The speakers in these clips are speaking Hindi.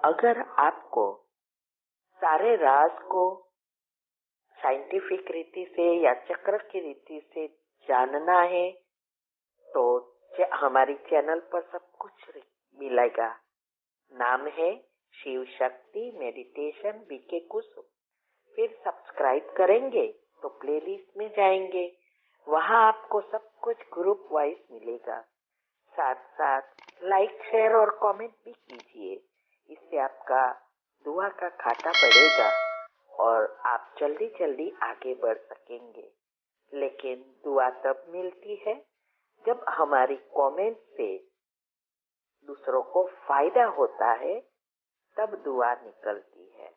अगर आपको सारे राज को साइंटिफिक रीति से या चक्र की रीति से जानना है तो हमारी चैनल पर सब कुछ मिलेगा। नाम है शिव शक्ति मेडिटेशन बीके कुसुम। फिर सब्सक्राइब करेंगे तो प्लेलिस्ट में जाएंगे, वहां आपको सब कुछ ग्रुप वाइज मिलेगा। साथ साथ लाइक शेयर और कमेंट भी कीजिए, इससे आपका दुआ का खाता बढ़ेगा और आप जल्दी जल्दी आगे बढ़ सकेंगे। लेकिन दुआ तब मिलती है जब हमारी कमेंट से दूसरों को फायदा होता है, तब दुआ निकलती है।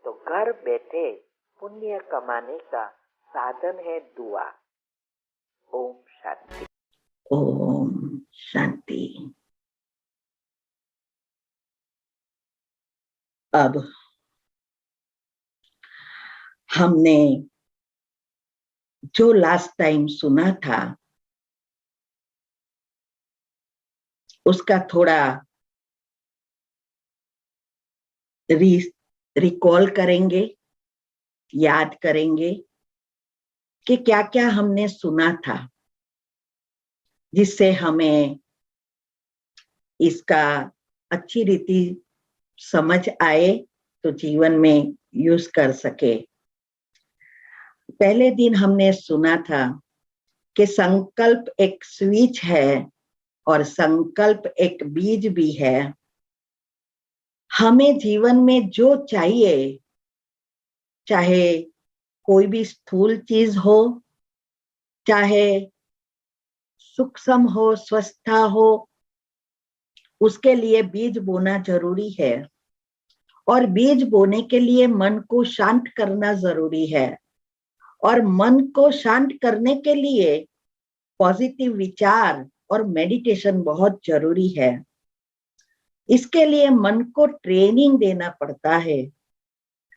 तो घर बैठे पुण्य कमाने का साधन है दुआ। ओम शांति। ओम शांति। अब हमने जो लास्ट टाइम सुना था उसका थोड़ा रिकॉल करेंगे, याद करेंगे कि क्या क्या हमने सुना था, जिससे हमें इसका अच्छी रीति समझ आए तो जीवन में यूज कर सके। पहले दिन हमने सुना था कि संकल्प एक स्विच है और संकल्प एक बीज भी है। हमें जीवन में जो चाहिए, चाहे कोई भी स्थूल चीज हो, चाहे सूक्ष्म हो, स्वस्थता हो, उसके लिए बीज बोना जरूरी है। और बीज बोने के लिए मन को शांत करना जरूरी है, और मन को शांत करने के लिए पॉजिटिव विचार और मेडिटेशन बहुत जरूरी है। इसके लिए मन को ट्रेनिंग देना पड़ता है।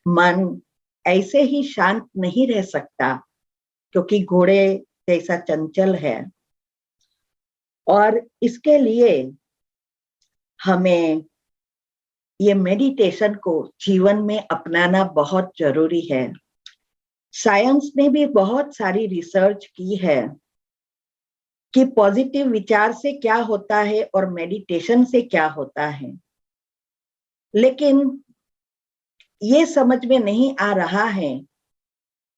मन ऐसे ही शांत नहीं रह सकता, क्योंकि घोड़े जैसा चंचल है। और इसके लिए हमें ये मेडिटेशन को जीवन में अपनाना बहुत जरूरी है। साइंस ने भी बहुत सारी रिसर्च की है कि पॉजिटिव विचार से क्या होता है और मेडिटेशन से क्या होता है, लेकिन ये समझ में नहीं आ रहा है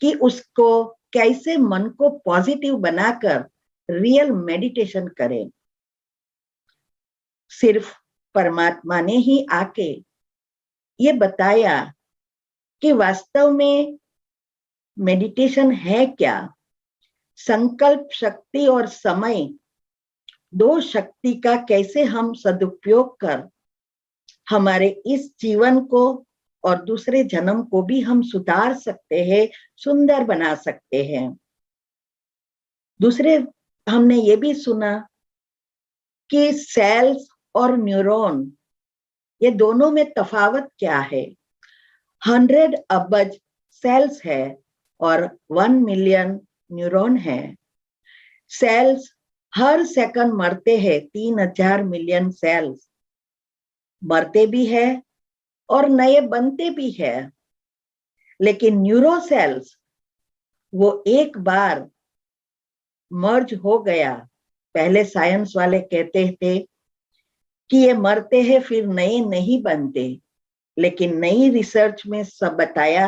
कि उसको कैसे मन को पॉजिटिव बनाकर रियल मेडिटेशन करें। सिर्फ परमात्मा ने ही आके ये बताया कि वास्तव में मेडिटेशन है क्या। संकल्प शक्ति और समय, दो शक्ति का कैसे हम सदुपयोग कर हमारे इस जीवन को और दूसरे जन्म को भी हम सुधार सकते हैं, सुंदर बना सकते हैं। दूसरे हमने ये भी सुना कि सेल्स और न्यूरॉन, ये दोनों में तफावत क्या है। 100 अरब सेल्स है और 1 मिलियन न्यूरॉन है। सेल्स हर सेकंड मरते हैं, 3000 मिलियन सेल्स मरते भी है और नए बनते भी है। लेकिन न्यूरो सेल्स, वो एक बार मर्ज हो गया, पहले साइंस वाले कहते थे कि ये मरते हैं फिर नए नहीं बनते, लेकिन नई रिसर्च में सब बताया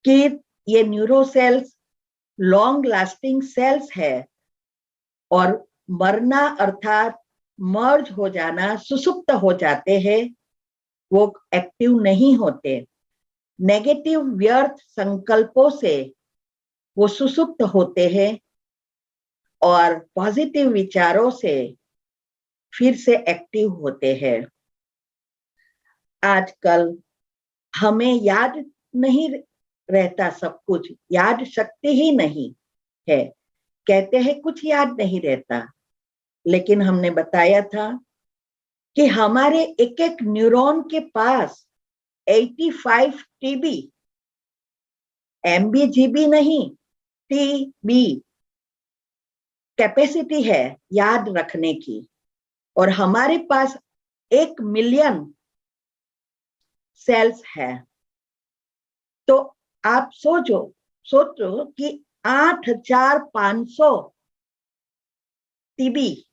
कि ये neuro cells long lasting cells है और मरना अर्थात मर्ज हो जाना, सुसुप्त हो जाते हैं, वो एक्टिव नहीं होते। नेगेटिव व्यर्थ संकल्पों से वो सुसुप्त होते हैं और पॉजिटिव विचारों से फिर से एक्टिव होते हैं। आजकल हमें याद नहीं रहता, सब कुछ याद शक्ति ही नहीं है। कहते हैं कुछ याद नहीं रहता, लेकिन हमने बताया था कि हमारे एक एक न्यूरॉन के पास 85 टीबी, एमबी जीबी नहीं, टीबी कैपेसिटी है याद रखने की। और हमारे पास 1 मिलियन सेल्स है। तो आप सोचो कि 8,500 टीबी,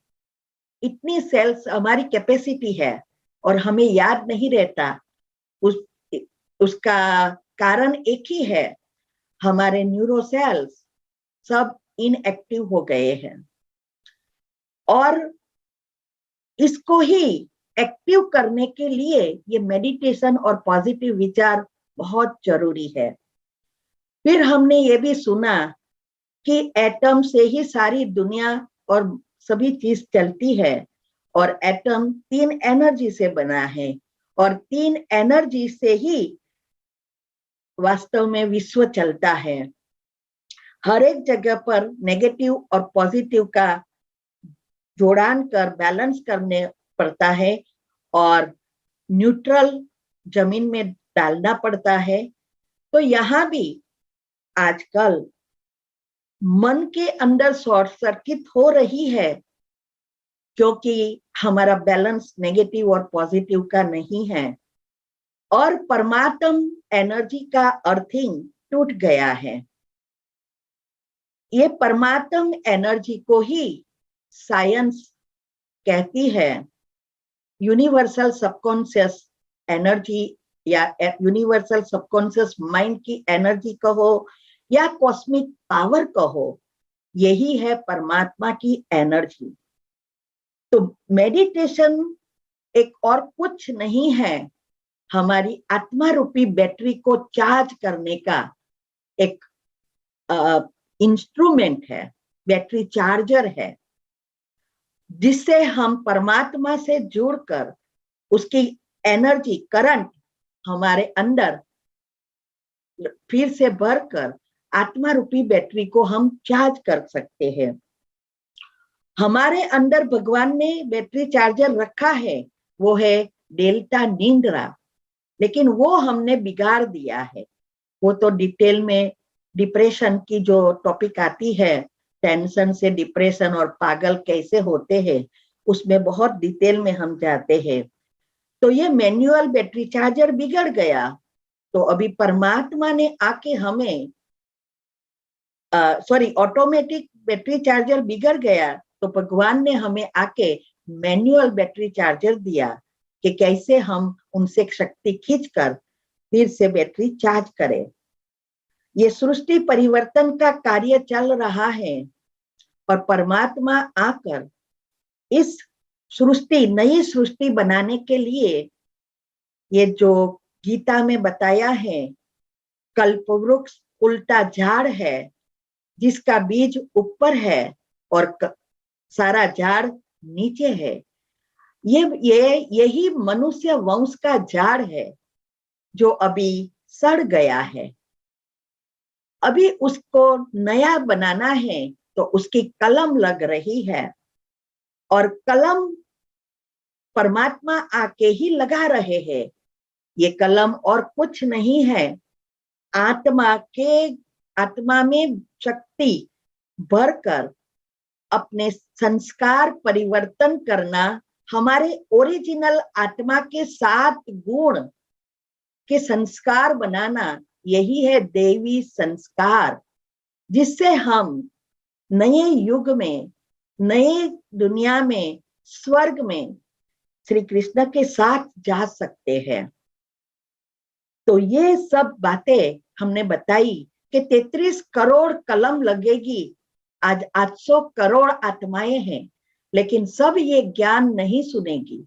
इतनी सेल्स हमारी कैपेसिटी है और हमें याद नहीं रहता। उस उसका कारण एक ही है, हमारे न्यूरोसेल्स सब इनएक्टिव हो गए हैं। और इसको ही एक्टिव करने के लिए ये मेडिटेशन और पॉजिटिव विचार बहुत जरूरी है। फिर हमने ये भी सुना कि एटम से ही सारी दुनिया और सभी चीज चलती है, और एटम 3 एनर्जी से बना है, और 3 एनर्जी से ही वास्तव में विश्व चलता है। हर एक जगह पर नेगेटिव और पॉजिटिव का जोड़ान कर बैलेंस करने पड़ता है, और न्यूट्रल जमीन में डालना पड़ता है। तो यहाँ भी आजकल मन के अंदर शॉर्ट सर्किट हो रही है, क्योंकि हमारा बैलेंस नेगेटिव और पॉजिटिव का नहीं है, और परमात्म एनर्जी का अर्थिंग टूट गया है। ये परमात्म एनर्जी को ही साइंस कहती है यूनिवर्सल सबकॉन्शियस एनर्जी, या यूनिवर्सल सबकॉन्शियस माइंड की एनर्जी कहो या कॉस्मिक पावर कहो, यही है परमात्मा की एनर्जी। तो मेडिटेशन एक और कुछ नहीं है, हमारी आत्मा रूपी बैटरी को चार्ज करने का एक इंस्ट्रूमेंट है, बैटरी चार्जर है, जिससे हम परमात्मा से जुड़कर उसकी एनर्जी करंट हमारे अंदर फिर से भरकर आत्मा रूपी बैटरी को हम चार्ज कर सकते हैं। हमारे अंदर भगवान ने बैटरी चार्जर रखा है, वो है डेल्टा निंद्रा, लेकिन वो हमने बिगाड़ दिया है। वो तो डिटेल में डिप्रेशन की जो टॉपिक आती है, टेंशन से डिप्रेशन और पागल कैसे होते हैं, उसमें बहुत डिटेल में हम जाते हैं। तो ये मैनुअल बैटरी चार्जर बिगड़ गया, तो अभी परमात्मा ने आके हमें ऑटोमेटिक बैटरी चार्जर बिगड़ गया, तो भगवान ने हमें आके मैनुअल बैटरी चार्जर दिया कि कैसे हम उनसे शक्ति खींचकर फिर से बैटरी चार्ज करें। ये सृष्टि परिवर्तन का कार्य चल रहा है, और परमात्मा आकर इस नई सृष्टि बनाने के लिए, ये जो गीता में बताया है, कल्पवृक्ष उल्टा झाड़ है, जिसका बीज ऊपर है और सारा झाड़ नीचे है। यही मनुष्य वंश का झाड़ है, जो अभी सड़ गया है। अभी उसको नया बनाना है, तो उसकी कलम लग रही है, और कलम परमात्मा आके ही लगा रहे हैं। ये कलम और कुछ नहीं है, आत्मा में शक्ति भरकर अपने संस्कार परिवर्तन करना, हमारे ओरिजिनल आत्मा के 7 गुण के संस्कार बनाना, यही है देवी संस्कार, जिससे हम नए युग में, नए दुनिया में, स्वर्ग में श्री कृष्ण के साथ जा सकते हैं। तो ये सब बातें हमने बताई कि 33 करोड़ कलम लगेगी। आज 800 करोड़ आत्माएं हैं, लेकिन सब ये ज्ञान नहीं सुनेगी।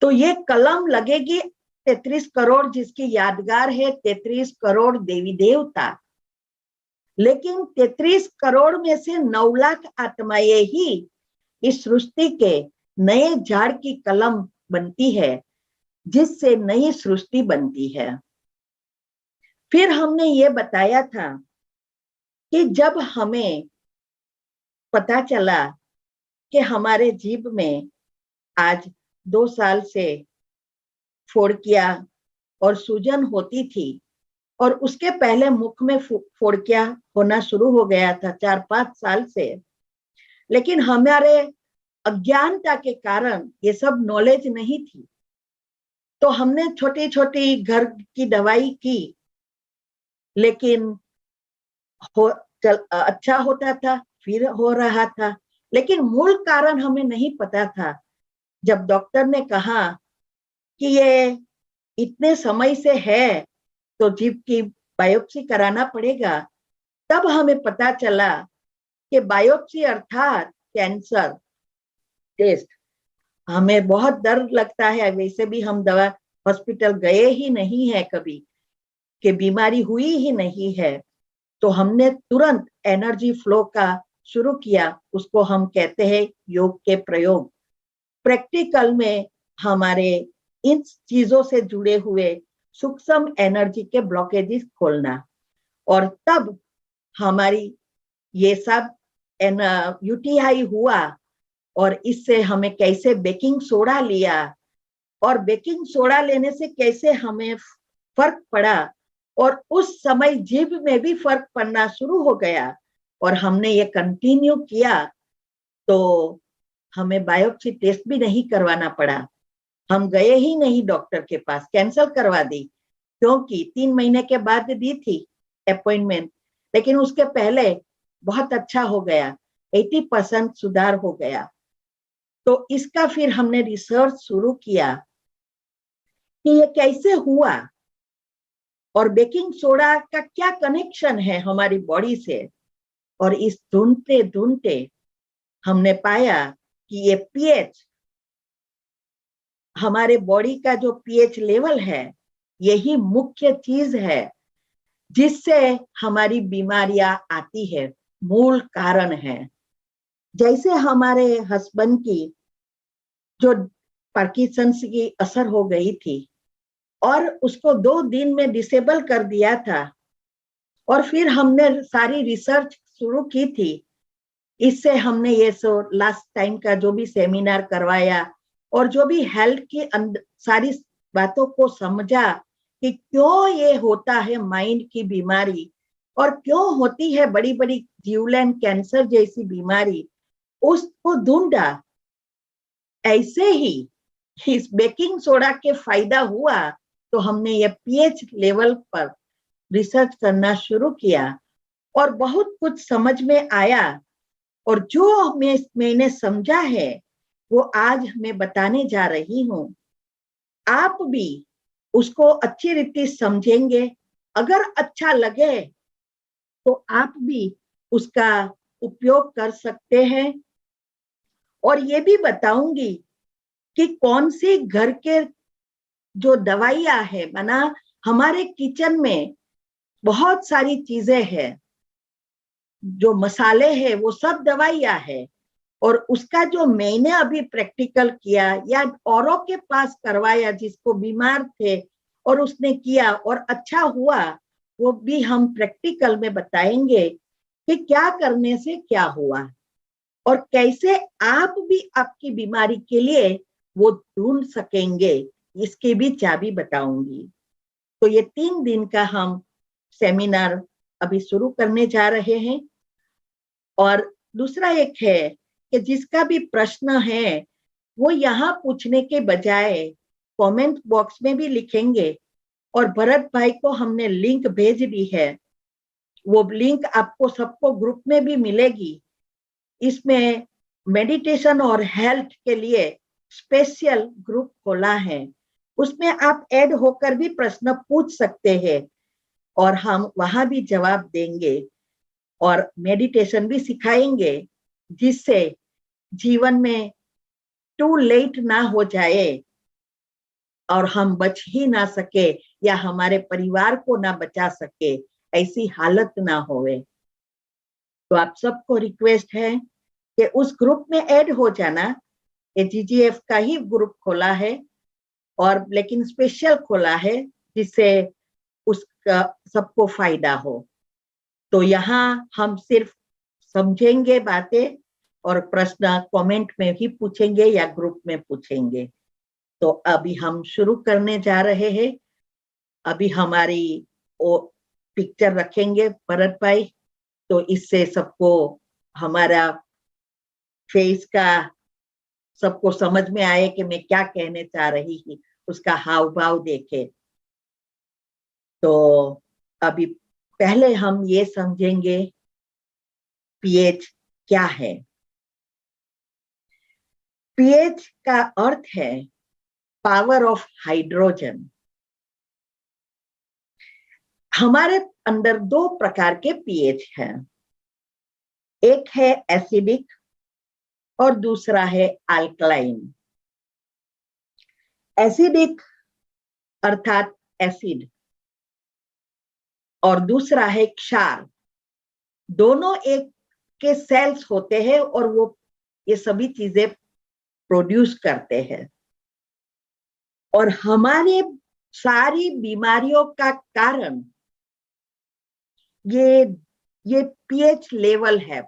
तो ये कलम लगेगी 33 करोड़, जिसकी यादगार है 33 करोड़ देवी देवता। लेकिन 33 करोड़ में से 9 लाख आत्माएं ही इस सृष्टि के नए झाड़ की कलम बनती है, जिससे नई सृष्टि बनती है। फिर हमने ये बताया था कि जब हमें पता चला कि हमारे जीभ में आज 2 साल से फोड़किया और सूजन होती थी, और उसके पहले मुख में फोड़किया होना शुरू हो गया था 4-5 साल से, लेकिन हमारे अज्ञानता के कारण ये सब नॉलेज नहीं थी। तो हमने छोटी छोटी घर की दवाई की, लेकिन अच्छा होता था, फिर हो रहा था, लेकिन मूल कारण हमें नहीं पता था। जब डॉक्टर ने कहा कि ये इतने समय से है तो जीभ की बायोप्सी कराना पड़ेगा, तब हमें पता चला कि बायोप्सी अर्थात कैंसर टेस्ट। हमें बहुत डर लगता है, वैसे भी हम दवा हॉस्पिटल गए ही नहीं है कभी, कि बीमारी हुई ही नहीं है। तो हमने तुरंत एनर्जी फ्लो का शुरू किया, उसको हम कहते हैं योग के प्रयोग। प्रैक्टिकल में हमारे इन चीजों से जुड़े हुए सूक्ष्म एनर्जी के ब्लॉकेजेस खोलना, और तब हमारी ये सब यूटीआई हुआ। और इससे हमें कैसे बेकिंग सोडा लिया, और बेकिंग सोडा लेने से कैसे हमें फर्क पड़ा, और उस समय जीभ में भी फर्क पड़ना शुरू हो गया, और हमने ये कंटिन्यू किया। तो हमें बायोप्सी टेस्ट भी नहीं करवाना पड़ा, हम गए ही नहीं डॉक्टर के पास, कैंसिल करवा दी, क्योंकि 3 महीने के बाद दी थी अपॉइंटमेंट, लेकिन उसके पहले बहुत अच्छा हो गया, 80% सुधार हो गया। तो इसका फिर हमने रिसर्च शुरू किया कि ये कैसे हुआ, और बेकिंग सोडा का क्या कनेक्शन है हमारी बॉडी से। और इस ढूंढते ढूंढते हमने पाया कि ये पीएच, हमारे बॉडी का जो पीएच लेवल है, यही मुख्य चीज है जिससे हमारी बीमारियां आती है, मूल कारण है। जैसे हमारे हस्बैंड की जो पार्किंसंस की असर हो गई थी, और उसको 2 दिन में डिसेबल कर दिया था, और फिर हमने सारी रिसर्च शुरू की थी। इससे हमने ये लास्ट टाइम का जो भी सेमिनार करवाया, और जो भी हेल्थ की सारी बातों को समझा कि क्यों ये होता है माइंड की बीमारी, और क्यों होती है बड़ी बड़ी जीवलेन कैंसर जैसी बीमारी, उसको ढूंढा। ऐसे ही इस बेकिंग सोडा के फायदा हुआ, तो हमने ये पीएच लेवल पर रिसर्च करना शुरू किया, और बहुत कुछ समझ में आया। और जो मैंने समझा है वो आज मैं बताने जा रही हूँ। आप भी उसको अच्छी रीति समझेंगे, अगर अच्छा लगे तो आप भी उसका उपयोग कर सकते हैं। और ये भी बताऊंगी कि कौन सी घर के जो दवाइयां है, माना हमारे किचन में बहुत सारी चीजें हैं, जो मसाले हैं वो सब दवाइयां है। और उसका जो मैंने अभी प्रैक्टिकल किया या औरों के पास करवाया जिसको बीमार थे और उसने किया और अच्छा हुआ, वो भी हम प्रैक्टिकल में बताएंगे कि क्या करने से क्या हुआ, और कैसे आप भी आपकी बीमारी के लिए वो ढूंढ सकेंगे, इसकी भी चाबी बताऊंगी। तो ये 3 दिन का हम सेमिनार अभी शुरू करने जा रहे हैं। और दूसरा एक है कि जिसका भी प्रश्न है वो यहाँ पूछने के बजाय कमेंट बॉक्स में भी लिखेंगे, और भरत भाई को हमने लिंक भेज दी है, वो लिंक आपको सबको ग्रुप में भी मिलेगी। इसमें मेडिटेशन और हेल्थ के लिए स्पेशल ग्रुप खोला है, उसमें आप ऐड होकर भी प्रश्न पूछ सकते हैं, और हम वहां भी जवाब देंगे, और मेडिटेशन भी सिखाएंगे, जिससे जीवन में टू लेट ना हो जाए और हम बच ही ना सके, या हमारे परिवार को ना बचा सके, ऐसी हालत ना होवे। तो आप सबको रिक्वेस्ट है कि उस ग्रुप में ऐड हो जाना। ये जीजीएफ का ही ग्रुप खोला है, और लेकिन स्पेशल खोला है जिससे उसका सबको फायदा हो। तो यहाँ हम सिर्फ समझेंगे बातें, और प्रश्न कमेंट में भी पूछेंगे या ग्रुप में पूछेंगे। तो अभी हम शुरू करने जा रहे हैं। अभी हमारी वो पिक्चर रखेंगे भरत भाई, तो इससे सबको हमारा फेस का सबको समझ में आए कि मैं क्या कहने चाह रही थी, उसका हाव भाव देखे। तो अभी पहले हम ये समझेंगे पीएच क्या है। पीएच का अर्थ है पावर ऑफ हाइड्रोजन। हमारे अंदर दो प्रकार के पीएच हैं, एक है एसिडिक और दूसरा है अल्कलाइन। एसिडिक अर्थात एसिड और दूसरा है क्षार। दोनों एक के सेल्स होते हैं और वो ये सभी चीजें प्रोड्यूस करते हैं। और हमारे सारी बीमारियों का कारण ये पीएच लेवल है।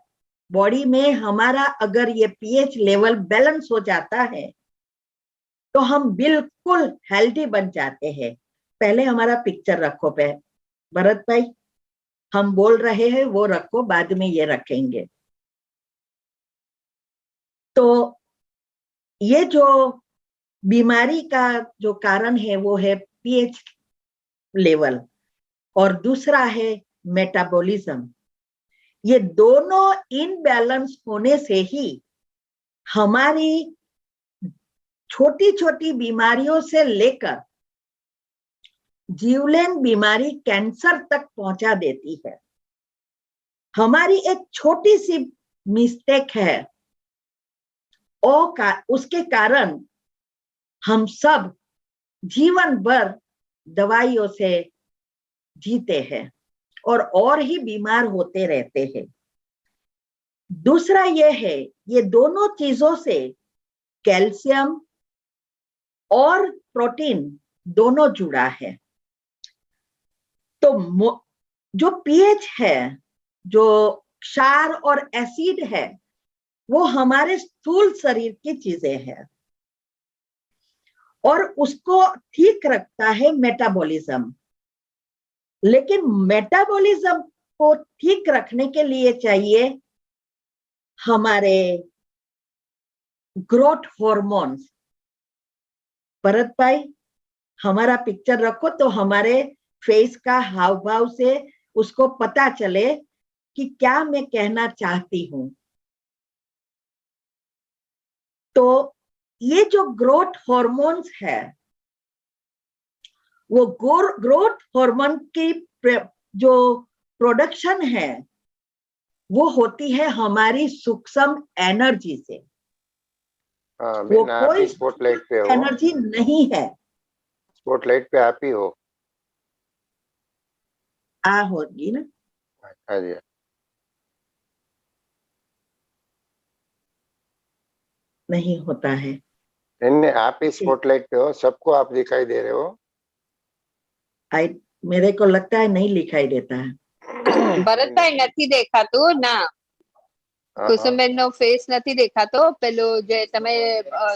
बॉडी में हमारा अगर ये पीएच लेवल बैलेंस हो जाता है तो हम बिल्कुल हेल्दी बन जाते हैं। पहले हमारा पिक्चर रखो पे भरत भाई, हम बोल रहे हैं वो रखो, बाद में ये रखेंगे। तो ये जो बीमारी का जो कारण है वो है पीएच लेवल और दूसरा है मेटाबॉलिज्म। ये दोनों इनबैलेंस होने से ही हमारी छोटी छोटी बीमारियों से लेकर जीवलेन बीमारी कैंसर तक पहुंचा देती है। हमारी एक छोटी सी मिस्टेक है और उसके कारण हम सब जीवन भर दवाइयों से जीते हैं और ही बीमार होते रहते हैं। दूसरा ये है, ये दोनों चीजों से कैल्शियम और प्रोटीन दोनों जुड़ा है। तो जो पीएच है, जो क्षार और एसिड है, वो हमारे स्थूल शरीर की चीजें हैं और उसको ठीक रखता है मेटाबॉलिज्म। लेकिन मेटाबॉलिज्म को ठीक रखने के लिए चाहिए हमारे ग्रोथ हॉर्मोन्स। भरत भाई, हमारा पिक्चर रखो तो हमारे फेस का हाव भाव से उसको पता चले कि क्या मैं कहना चाहती हूं। तो ये जो ग्रोथ हॉर्मोन्स है, वो ग्रोथ हार्मोन की जो प्रोडक्शन है वो होती है हमारी सूक्ष्म एनर्जी से। वो कोई स्पॉटलाइट पे हो, एनर्जी नहीं है। स्पॉटलाइट पे आप ही हो। होगी ना। हाँ जी, नहीं होता है। नहीं, आप ही स्पॉटलाइट पे हो, सबको आप दिखाई दे रहे हो। मेरे को लगता है नहीं दिखाई देता है। ભરતભાઈ નથી દેખાતું ના, કુસુમબેન નો ફેસ નથી દેખાતો. પેલો જે તમે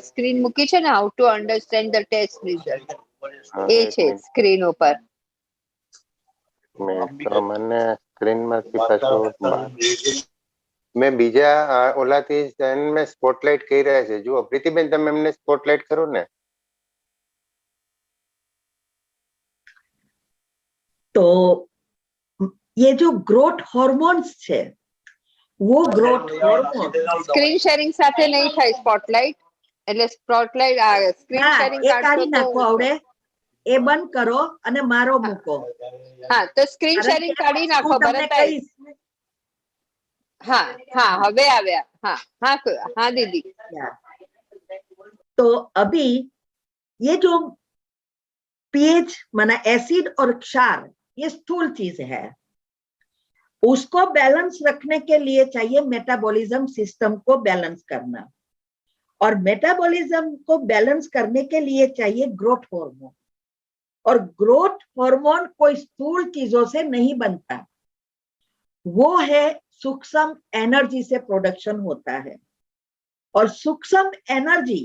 સ્ક્રીન મૂકી છે ને, how to understand the test result, એ છે સ્ક્રીન ઉપર. તો મને સ્ક્રીન માંથી પાછું મેં બીજા ઓલાથી મેં સ્પોટલાઇટ કહી રહ્યા છે. જુઓ પ્રીતિબેન, તમે એમને સ્પોટલાઇટ કરો ને. तो ये जो ग्रोथ हॉर्मोन्स છે, वो ग्रोथ हार्मोन સ્ક્રીન શેરિંગ સાથે નહીં થાય સ્પોટલાઇટ. એટલે સ્પોટલાઇટ સ્ક્રીન શેરિંગ કાઢી નાખો. આવડે એ બંધ કરો અને મારો મૂકો. હા, તો સ્ક્રીન શેરિંગ કાઢી નાખો ભરતભાઈ. हाँ हाँ, હવે આવ્યા. हाँ हाँ हाँ दीदी. तो अभी ये जो पीएच माना एसिड और क्षार, ये स्थूल चीज है। उसको बैलेंस रखने के लिए चाहिए मेटाबॉलिज्म सिस्टम को बैलेंस करना, और मेटाबॉलिज्म को बैलेंस करने के लिए चाहिए ग्रोथ हार्मोन। और ग्रोथ हार्मोन कोई स्थूल चीजों से नहीं बनता, वो है सूक्ष्म एनर्जी से प्रोडक्शन होता है। और सूक्ष्म एनर्जी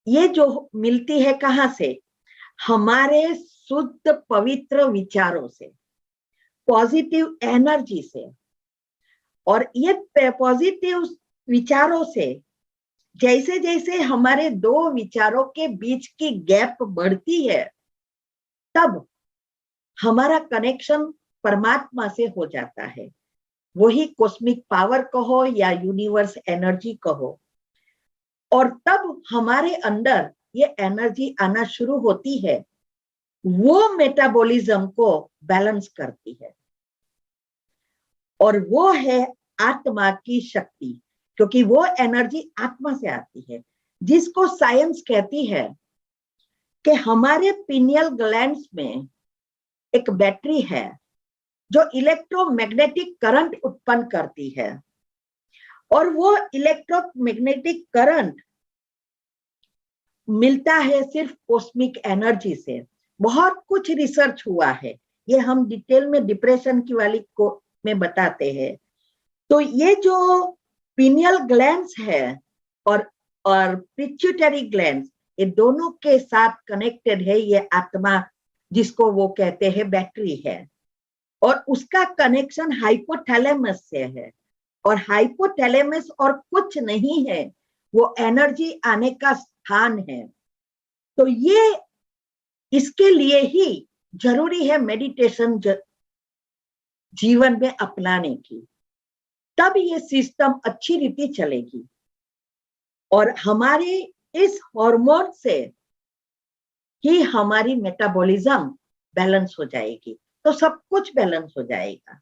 ये जो मिलती है कहां से? हमारे शुद्ध पवित्र विचारों से, पॉजिटिव एनर्जी से। और ये पॉजिटिव विचारों से जैसे जैसे हमारे दो विचारों के बीच की गैप बढ़ती है, तब हमारा कनेक्शन परमात्मा से हो जाता है। वही कॉस्मिक पावर कहो या यूनिवर्स एनर्जी कहो, और तब हमारे अंदर ये एनर्जी आना शुरू होती है, वो मेटाबॉलिज्म को बैलेंस करती है, और वो है आत्मा की शक्ति, क्योंकि वो एनर्जी आत्मा से आती है, जिसको साइंस कहती है कि हमारे पिनियल ग्लैंड्स में एक बैटरी है जो इलेक्ट्रोमैग्नेटिक करंट उत्पन्न करती है, और वो इलेक्ट्रोमैग्नेटिक करंट मिलता है सिर्फ कॉस्मिक एनर्जी से। बहुत कुछ रिसर्च हुआ है, ये हम डिटेल में डिप्रेशन की वाली को में बताते हैं। तो ये जो पिनियल ग्लैंड्स है और पिट्यूटरी ग्लैंड्स, ये दोनों के साथ कनेक्टेड है ये आत्मा, जिसको वो कहते हैं बैटरी है, और उसका कनेक्शन हाइपोथैलेमस से है, और हाइपोथैलेमस और कुछ नहीं है, वो एनर्जी आने का स्थान है। तो ये इसके लिए ही जरूरी है मेडिटेशन जीवन में अपनाने की, तब ये सिस्टम अच्छी रीति चलेगी, और हमारे इस हार्मोन से ही हमारी मेटाबॉलिज्म बैलेंस हो जाएगी, तो सब कुछ बैलेंस हो जाएगा।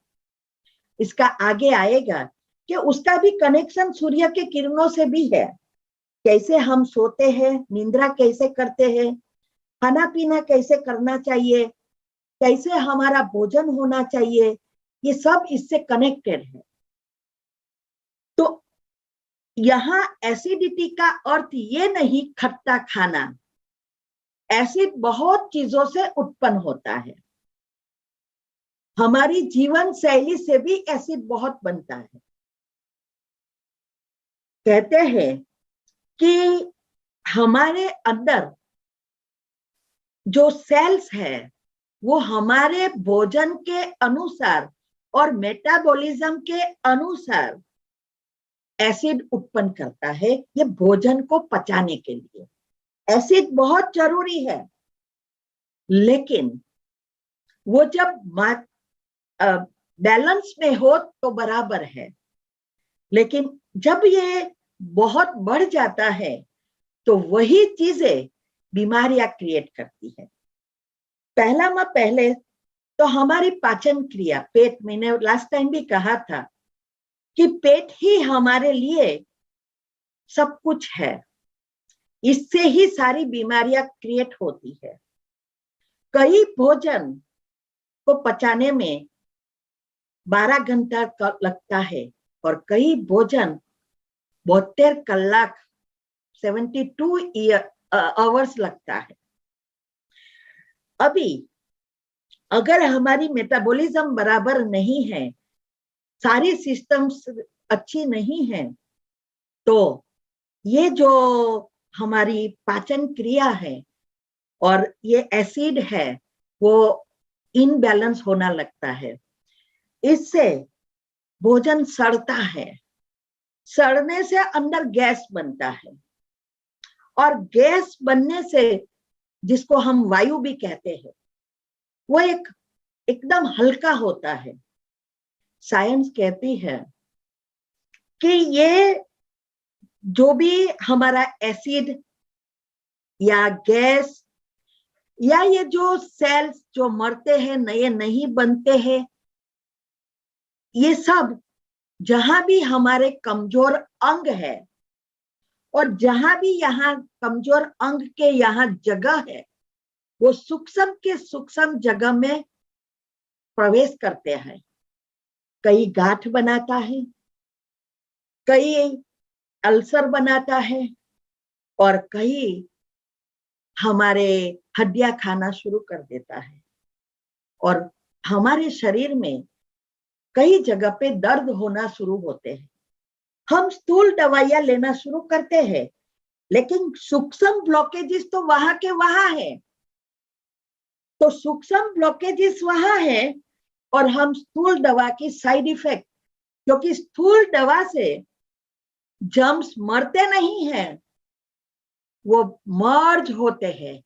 इसका आगे आएगा कि उसका भी कनेक्शन सूर्य के किरणों से भी है। कैसे हम सोते हैं, निंद्रा कैसे करते हैं, खाना पीना कैसे करना चाहिए, कैसे हमारा भोजन होना चाहिए, ये सब इससे कनेक्टेड है। तो यहाँ एसिडिटी का अर्थ ये नहीं खट्टा खाना, एसिड बहुत चीजों से उत्पन्न होता है, हमारी जीवन शैली से भी एसिड बहुत बनता है। कहते हैं कि हमारे अंदर जो सेल्स है वो हमारे भोजन के अनुसार और मेटाबॉलिज्म के अनुसार एसिड उत्पन्न करता है, ये भोजन को पचाने के लिए एसिड बहुत जरूरी है। लेकिन वो जब बैलेंस में हो तो बराबर है, लेकिन जब ये बहुत बढ़ जाता है तो वही चीजें बीमारियां क्रिएट करती है। पहले तो हमारी पाचन क्रिया, पेट, मैंने लास्ट टाइम भी कहा था कि पेट ही हमारे लिए सब कुछ है, इससे ही सारी बीमारियां क्रिएट होती है। कई भोजन को पचाने में 12 घंटा लगता है, और कई भोजन 72 कलाक 72 आवर्स लगता है। अभी अगर हमारी मेटाबॉलिज्म बराबर नहीं है, सारी सिस्टम्स अच्छी नहीं है, तो ये जो हमारी पाचन क्रिया है और ये एसिड है वो इनबैलेंस होना लगता है। इससे भोजन सड़ता है, सड़ने से अंदर गैस बनता है, और गैस बनने से, जिसको हम वायु भी कहते हैं, वो एकदम हल्का होता है। साइंस कहती है कि ये जो भी हमारा एसिड या गैस या ये जो सेल्स जो मरते हैं, नए नहीं बनते हैं, ये सब जहां भी हमारे कमजोर अंग है, और जहां भी यहाँ कमजोर अंग के यहाँ जगह है, वो सूक्ष्म के सूक्ष्म जगह में प्रवेश करते हैं। कई गांठ बनाता है, कई अल्सर बनाता है, और कई हमारे हड्डियां खाना शुरू कर देता है, और हमारे शरीर में कई जगह पे दर्द होना शुरू होते हैं। हम स्थूल दवाइयां लेना शुरू करते हैं, लेकिन सूक्ष्म ब्लॉकेजेस तो वहां के वहां है। तो सूक्ष्म ब्लॉकेजेस वहां है, और हम स्थूल दवा की साइड इफेक्ट, क्योंकि स्थूल दवा से जर्म्स मरते नहीं हैं, वो मर्ज होते हैं,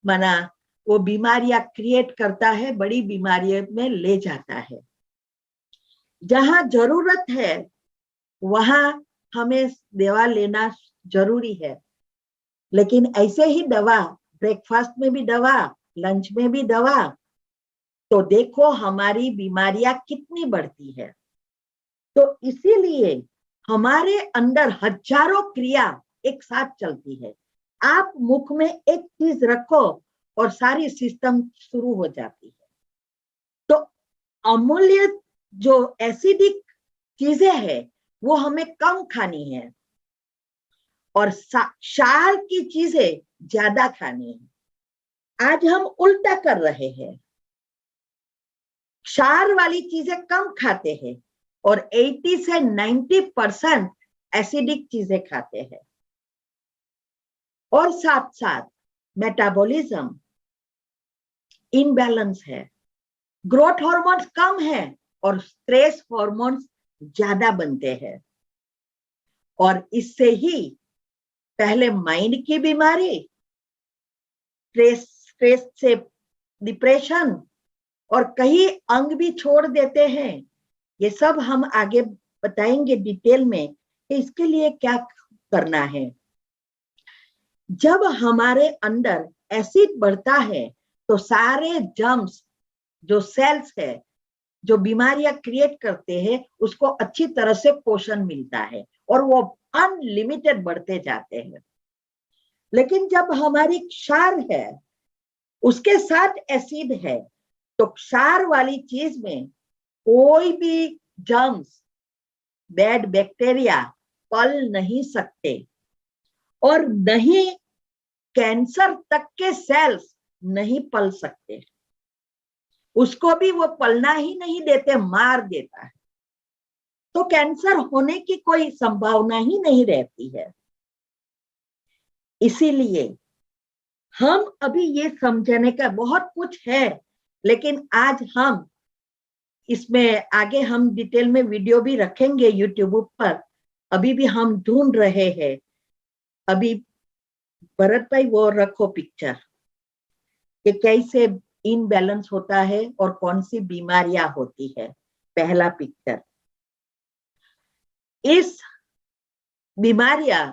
माना वो बीमारियां क्रिएट करता है, बड़ी बीमारियों में ले जाता है। जहां जरूरत है वहां हमें दवा लेना जरूरी है, लेकिन ऐसे ही दवा, ब्रेकफास्ट में भी दवा, लंच में भी दवा, तो देखो हमारी बीमारियां कितनी बढ़ती है। तो इसीलिए हमारे अंदर हजारों क्रिया एक साथ चलती है। आप मुख में एक चीज रखो और सारी सिस्टम शुरू हो जाती है। तो अमूल्य जो एसिडिक चीजें हैं वो हमें कम खानी है और क्षार की चीजें ज्यादा खानी है। आज हम उल्टा कर रहे हैं, क्षार वाली चीजें कम खाते हैं और 80 से 90% एसिडिक चीजें खाते हैं। और साथ साथ मेटाबॉलिज्म इनबैलेंस है, ग्रोथ हार्मोन्स कम है और स्ट्रेस हार्मोन्स ज्यादा बनते हैं। और इससे ही पहले माइंड की बीमारी, स्ट्रेस से डिप्रेशन और कई अंग भी छोड़ देते हैं। ये सब हम आगे बताएंगे डिटेल में कि इसके लिए क्या करना है। जब हमारे अंदर एसिड बढ़ता है तो सारे जर्म्स, जो सेल्स है, जो बीमारियां क्रिएट करते हैं, उसको अच्छी तरह से पोषण मिलता है और वो अनलिमिटेड बढ़ते जाते हैं। लेकिन जब हमारी क्षार है, उसके साथ एसिड है, तो क्षार वाली चीज में कोई भी जर्म्स, बैड बैक्टीरिया पल नहीं सकते और नहीं कैंसर तक के सेल्स नहीं पल सकते। उसको भी वो पलना ही नहीं देते, मार देता है। तो कैंसर होने की कोई संभावना ही नहीं रहती है। इसीलिए हम अभी ये समझने का बहुत कुछ है, लेकिन आज हम इसमें आगे हम डिटेल में वीडियो भी रखेंगे यूट्यूब पर। अभी भी हम ढूंढ रहे हैं। अभी भरत भाई वो रखो पिक्चर कि कैसे इनबैलेंस होता है और कौन सी बीमारियां होती है। पहला पिक्चर, इस बीमारियां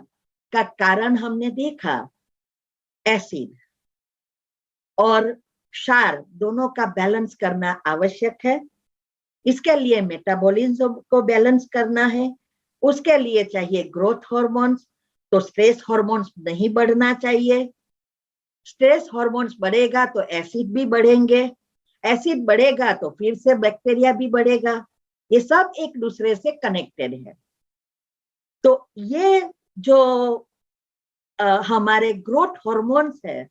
का कारण हमने देखा, एसिड और क्षार दोनों का बैलेंस करना आवश्यक है। इसके लिए मेटाबॉलिज्म को बैलेंस करना है, उसके लिए चाहिए ग्रोथ हार्मोन्स। तो स्ट्रेस हार्मोन्स नहीं बढ़ना चाहिए। स्ट्रेस हार्मोन्स बढ़ेगा तो एसिड भी बढ़ेंगे, एसिड बढ़ेगा तो फिर से बैक्टीरिया भी बढ़ेगा। ये सब एक दूसरे से कनेक्टेड है। तो ये जो हमारे ग्रोथ हार्मोन्स है,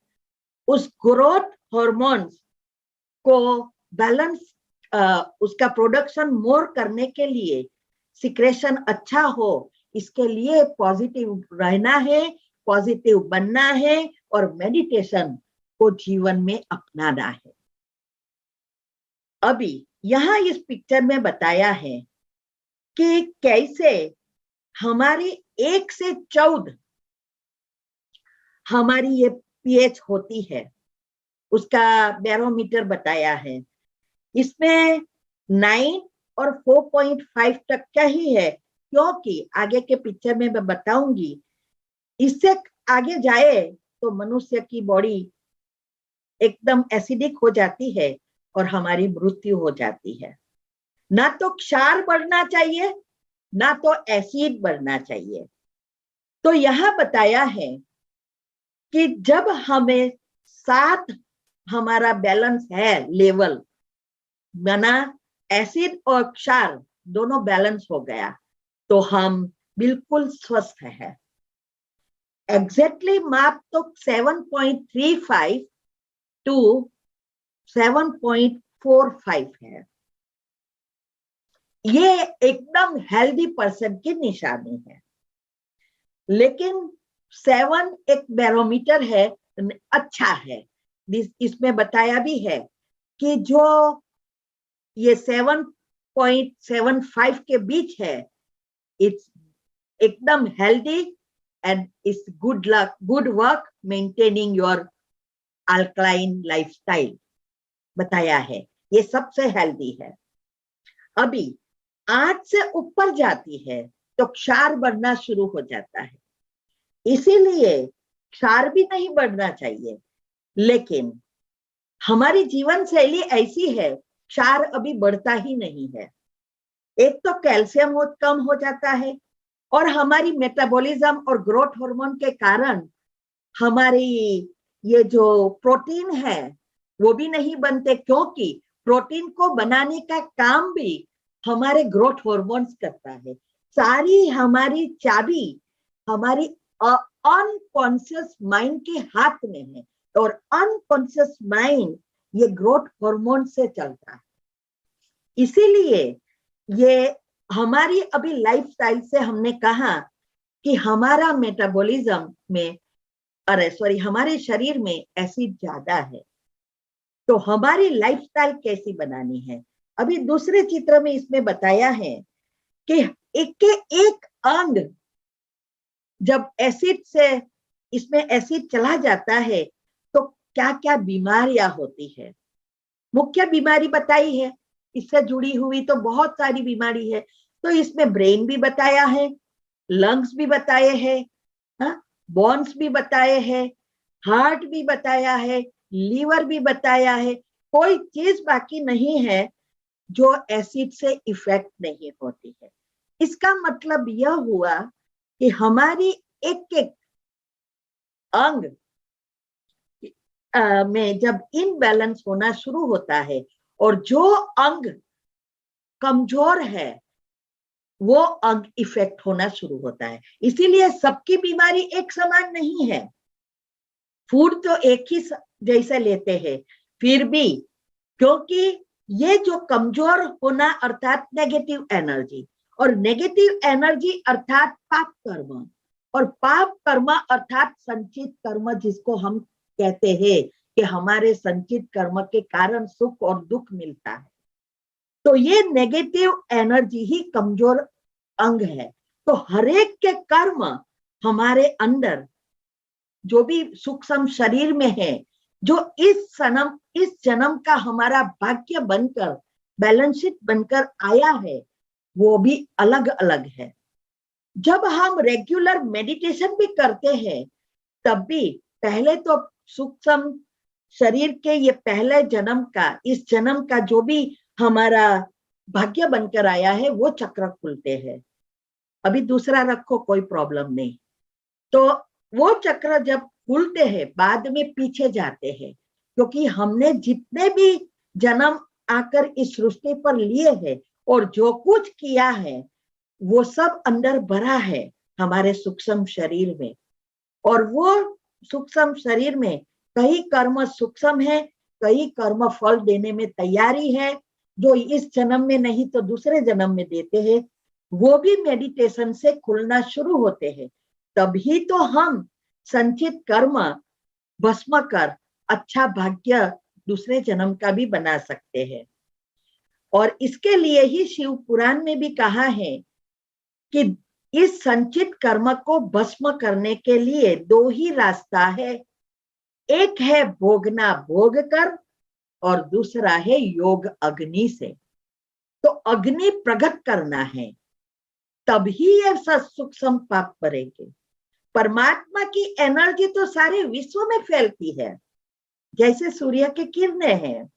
उस ग्रोथ हार्मोन्स को बैलेंस, उसका प्रोडक्शन मोर करने के लिए, सिक्रेशन अच्छा हो, इसके लिए पॉजिटिव रहना है, पॉजिटिव बनना है और मेडिटेशन को जीवन में अपनाना है। अभी यहां इस पिक्चर में बताया है कि कैसे हमारी 1 से 14 हमारी ये पीएच होती है, उसका बैरोमीटर बताया है। इसमें 9 और 4.5 तक का ही है, क्योंकि आगे के पिक्चर में मैं बताऊंगी इससे आगे जाए तो मनुष्य की बॉडी एकदम एसिडिक हो जाती है और हमारी मृत्यु हो जाती है। ना तो क्षार बढ़ना चाहिए, ना तो एसिड बढ़ना चाहिए। तो यहां बताया है कि जब हमें 7 हमारा बैलेंस है, लेवल माना एसिड और क्षार दोनों बैलेंस हो गया, तो हम बिल्कुल स्वस्थ है। एग्जैक्टली माप तो 7.35 टू 7.45 है। ये एकदम हेल्दी पर्सन की निशानी है। लेकिन 7 एक बैरोमीटर है, अच्छा है। इसमें बताया भी है कि जो ये 7.75 के बीच है, इट्स एकदम हेल्दी एंड इस good work maintaining your alkaline lifestyle बताया है, ये सबसे हेल्दी है। अभी 8 से ऊपर जाती है तो क्षार बढ़ना शुरू हो जाता है, इसीलिए क्षार भी नहीं बढ़ना चाहिए, लेकिन हमारी जीवन शैली ऐसी है क्षार अभी बढ़ता ही नहीं है। एक तो कैल्शियम कम हो जाता है और हमारी मेटाबॉलिज्म और ग्रोथ हार्मोन के कारण हमारी ये जो प्रोटीन है वो भी नहीं बनते, क्योंकि प्रोटीन को बनाने का काम भी हमारे ग्रोथ हार्मोन्स करता है। सारी हमारी चाबी हमारी अनकॉन्शियस माइंड के हाथ में है और अनकॉन्शियस माइंड ये ग्रोथ हार्मोन से चलता है। इसीलिए ये हमारी अभी लाइफस्टाइल से हमने कहा कि हमारा मेटाबॉलिज्म में हमारे शरीर में एसिड ज्यादा है, तो हमारी लाइफस्टाइल कैसी बनानी है। अभी दूसरे चित्र में इसमें बताया है कि एक के एक अंग जब एसिड से इसमें एसिड चला जाता है तो क्या क्या बीमारियां होती है। मुख्य बीमारी बताई है, इससे जुड़ी हुई तो बहुत सारी बीमारी है, तो इसमें ब्रेन भी बताया है, लंग्स भी बताए हैं, बोन्स भी बताए हैं, हार्ट भी बताया है, लीवर भी बताया है, कोई चीज बाकी नहीं है जो एसिड से इफेक्ट नहीं होती है। इसका मतलब यह हुआ कि हमारी एक एक अंग में जब इनबैलेंस होना शुरू होता है और जो अंग कमजोर है वो अंग इफेक्ट होना शुरू होता है। इसीलिए सबकी बीमारी एक समान नहीं है। फूड तो एक ही जैसे लेते हैं, फिर भी क्योंकि ये जो कमजोर होना अर्थात नेगेटिव एनर्जी, और नेगेटिव एनर्जी अर्थात पाप कर्म, और पाप कर्म अर्थात संचित कर्म, जिसको हम कहते हैं कि हमारे संचित कर्म के कारण सुख और दुख मिलता है, तो ये नेगेटिव एनर्जी ही कमजोर अंग है। तो हरेक के कर्म हमारे अंदर जो भी सूक्ष्म शरीर में है, जो इस जन्म का हमारा भाग्य बनकर बैलेंस शीट बनकर आया है, वो भी अलग अलग है। जब हम रेगुलर मेडिटेशन भी करते हैं तब भी पहले तो सूक्ष्म शरीर के ये पहले जन्म का, इस जन्म का जो भी हमारा भाग्य बनकर आया है वो चक्र खुलते हैं। अभी दूसरा रखो, कोई प्रॉब्लम नहीं। तो वो चक्र जब खुलते हैं बाद में पीछे जाते हैं, क्योंकि हमने जितने भी जन्म आकर इस सृष्टि पर लिए हैं और जो कुछ किया है वो सब अंदर भरा है हमारे सूक्ष्म शरीर में। और वो सूक्ष्म शरीर में कई कर्म सूक्ष्म है, कई कर्म फल देने में तैयारी है, जो इस जन्म में नहीं तो दूसरे जन्म में देते हैं, वो भी मेडिटेशन से खुलना शुरू होते हैं। तभी तो हम संचित कर्म भस्म कर अच्छा भाग्य दूसरे जन्म का भी बना सकते हैं। और इसके लिए ही शिव पुराण में भी कहा है कि इस संचित कर्म को भस्म करने के लिए दो ही रास्ता है, एक है भोगना भोग कर और दूसरा है योग अग्नि से। तो अग्नि प्रकट करना है, तभी ये सूक्ष्म पाप करेंगे। परमात्मा की एनर्जी तो सारे विश्व में फैलती है जैसे सूर्य की किरणें हैं,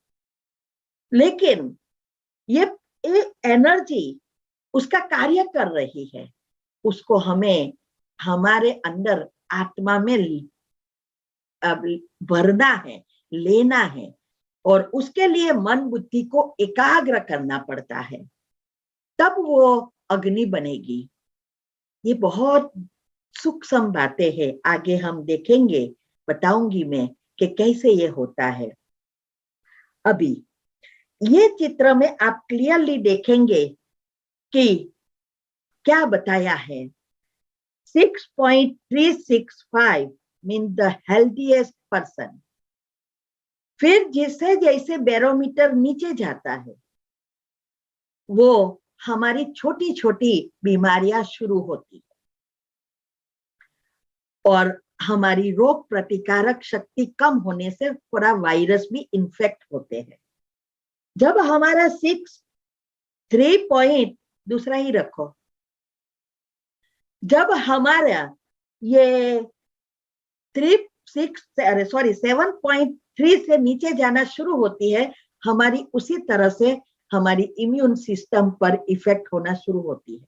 लेकिन ये एनर्जी उसका कार्य कर रही है, उसको हमें हमारे अंदर आत्मा में भरना है, लेना है, और उसके लिए मन बुद्धि को एकाग्र करना पड़ता है, तब वो अग्नि बनेगी। ये बहुत सूक्ष्म बातें हैं, आगे हम देखेंगे, बताऊंगी मैं कि कैसे ये होता है। अभी ये चित्र में आप क्लियरली देखेंगे कि क्या बताया है। 6.365 मीन द हेल्दीएस्ट पर्सन। फिर जैसे जैसे बैरोमीटर नीचे जाता है वो हमारी छोटी छोटी बीमारियां शुरू होती है। और हमारी रोग प्रतिकारक शक्ति कम होने से पूरा वायरस भी इन्फेक्ट होते हैं। जब हमारा 3 पॉइंट दूसरा ही रखो, जब हमारा ये 7.3 से नीचे जाना शुरू होती है, हमारी उसी तरह से हमारी इम्यून सिस्टम पर इफेक्ट होना शुरू होती है।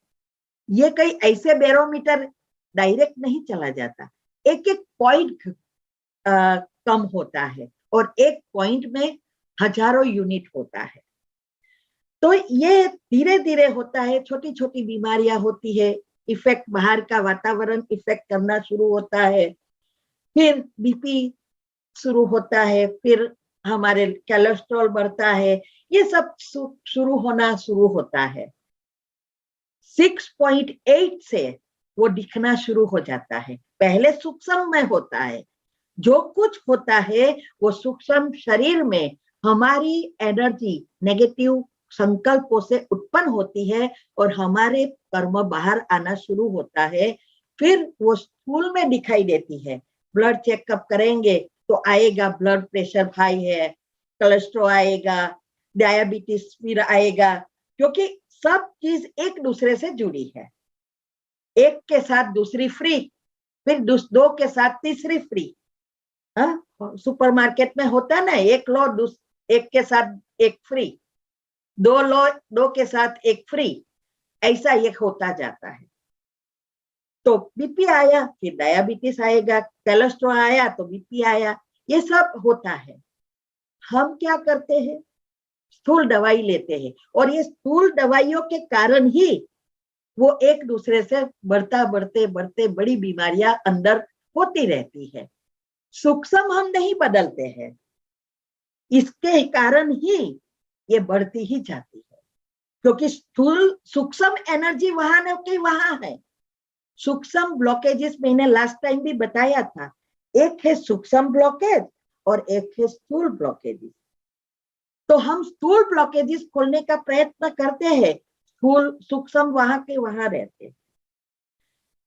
ये कई ऐसे बैरोमीटर डायरेक्ट नहीं चला जाता, एक एक पॉइंट कम होता है और एक पॉइंट में हजारों यूनिट होता है। तो ये धीरे धीरे होता है, छोटी छोटी बीमारियां होती है, इफेक्ट बाहर का वातावरण इफेक्ट करना शुरू होता है, फिर बीपी शुरू होता है, फिर हमारे कोलेस्ट्रॉल बढ़ता है, ये सब शुरू होता है। 6.8 से वो दिखना शुरू हो जाता है। पहले सूक्ष्म में होता है, जो कुछ होता है वो सूक्ष्म शरीर में हमारी एनर्जी नेगेटिव संकल्पों से उत्पन्न होती है और हमारे कर्म बाहर आना शुरू होता है, फिर वो स्थूल में दिखाई देती है। ब्लड चेकअप करेंगे तो आएगा ब्लड प्रेशर हाई है, कोलेस्ट्रॉल आएगा, डायबिटीज फिर आएगा, क्योंकि सब चीज एक दूसरे से जुड़ी है। एक के साथ दूसरी फ्री, फिर दो के साथ तीसरी फ्री। सुपरमार्केट में होता ना, एक लो एक के साथ एक फ्री, दो लो दो के साथ एक फ्री, ऐसा ये होता जाता है। तो बीपी आया फिर डायबिटीज आएगा, कोलेस्ट्रॉल आया तो बीपी आया, ये सब होता है। हम क्या करते हैं, स्थूल दवाई लेते हैं और ये स्थूल दवाइयों के कारण ही वो एक दूसरे से बढ़ते बड़ी बीमारियां अंदर होती रहती है। सूक्ष्म हम नहीं बदलते हैं, इसके कारण ही ये बढ़ती ही जाती है, क्योंकि स्थूल सूक्ष्म एनर्जी वहां न कि वहां है। सूक्ष्म ब्लॉकेजेस मैंने लास्ट टाइम भी बताया था, एक है सूक्ष्म ब्लॉकेज और एक है स्थूल ब्लॉकेजेस। तो हम स्थूल ब्लॉकेजेस खोलने का प्रयत्न करते हैं, स्थूल सूक्ष्म वहां के वहां रहते हैं।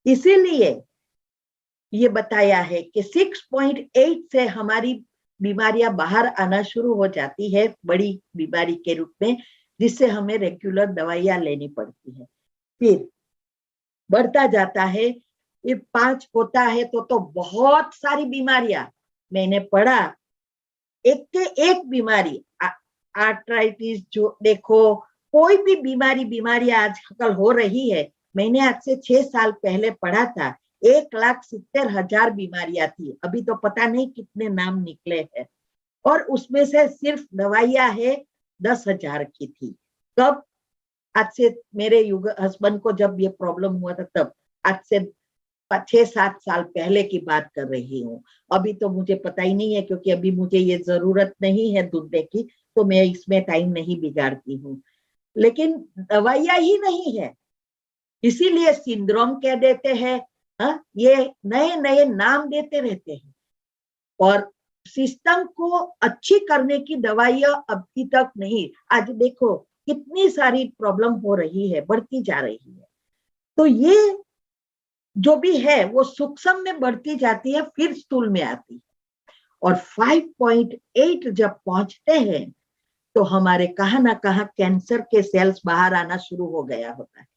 इसीलिए ये बताया है कि 6.8 से हमारी बीमारियां बाहर आना शुरू हो जाती है बड़ी बीमारी के रूप में, जिससे हमें रेगुलर दवाइयां लेनी पड़ती है। फिर बढ़ता जाता है, फिर 5 होता है तो बहुत सारी बीमारियां मैंने पढ़ा, एक के एक बीमारी, आर्थराइटिस जो देखो, कोई भी बीमारी आजकल हो रही है। मैंने आज से 6 साल पहले पढ़ा था 1,70,000 बीमारियां थी, अभी तो पता नहीं कितने नाम निकले हैं, और उसमें से सिर्फ दवाइयां है 10,000 की थी। कब? आज से मेरे हस्बैंड को जब ये प्रॉब्लम हुआ था तब, आज से 6-7 साल पहले की बात कर रही हूँ। अभी तो मुझे पता ही नहीं है, क्योंकि अभी मुझे ये जरूरत नहीं है ढूंढने की, तो मैं इसमें टाइम नहीं बिगाड़ती हूँ। लेकिन दवाइयां ही नहीं है, इसीलिए सिंड्रोम कह देते हैं, ये नए नए नाम देते रहते हैं, और सिस्टम को अच्छी करने की दवाइयां अभी तक नहीं। आज देखो कितनी सारी प्रॉब्लम हो रही है, बढ़ती जा रही है। तो ये जो भी है वो सूक्ष्म में बढ़ती जाती है, फिर स्थूल में आती है, और 5.8 जब पहुंचते हैं तो हमारे कहाँ ना कहाँ कैंसर के सेल्स बाहर आना शुरू हो गया होता है।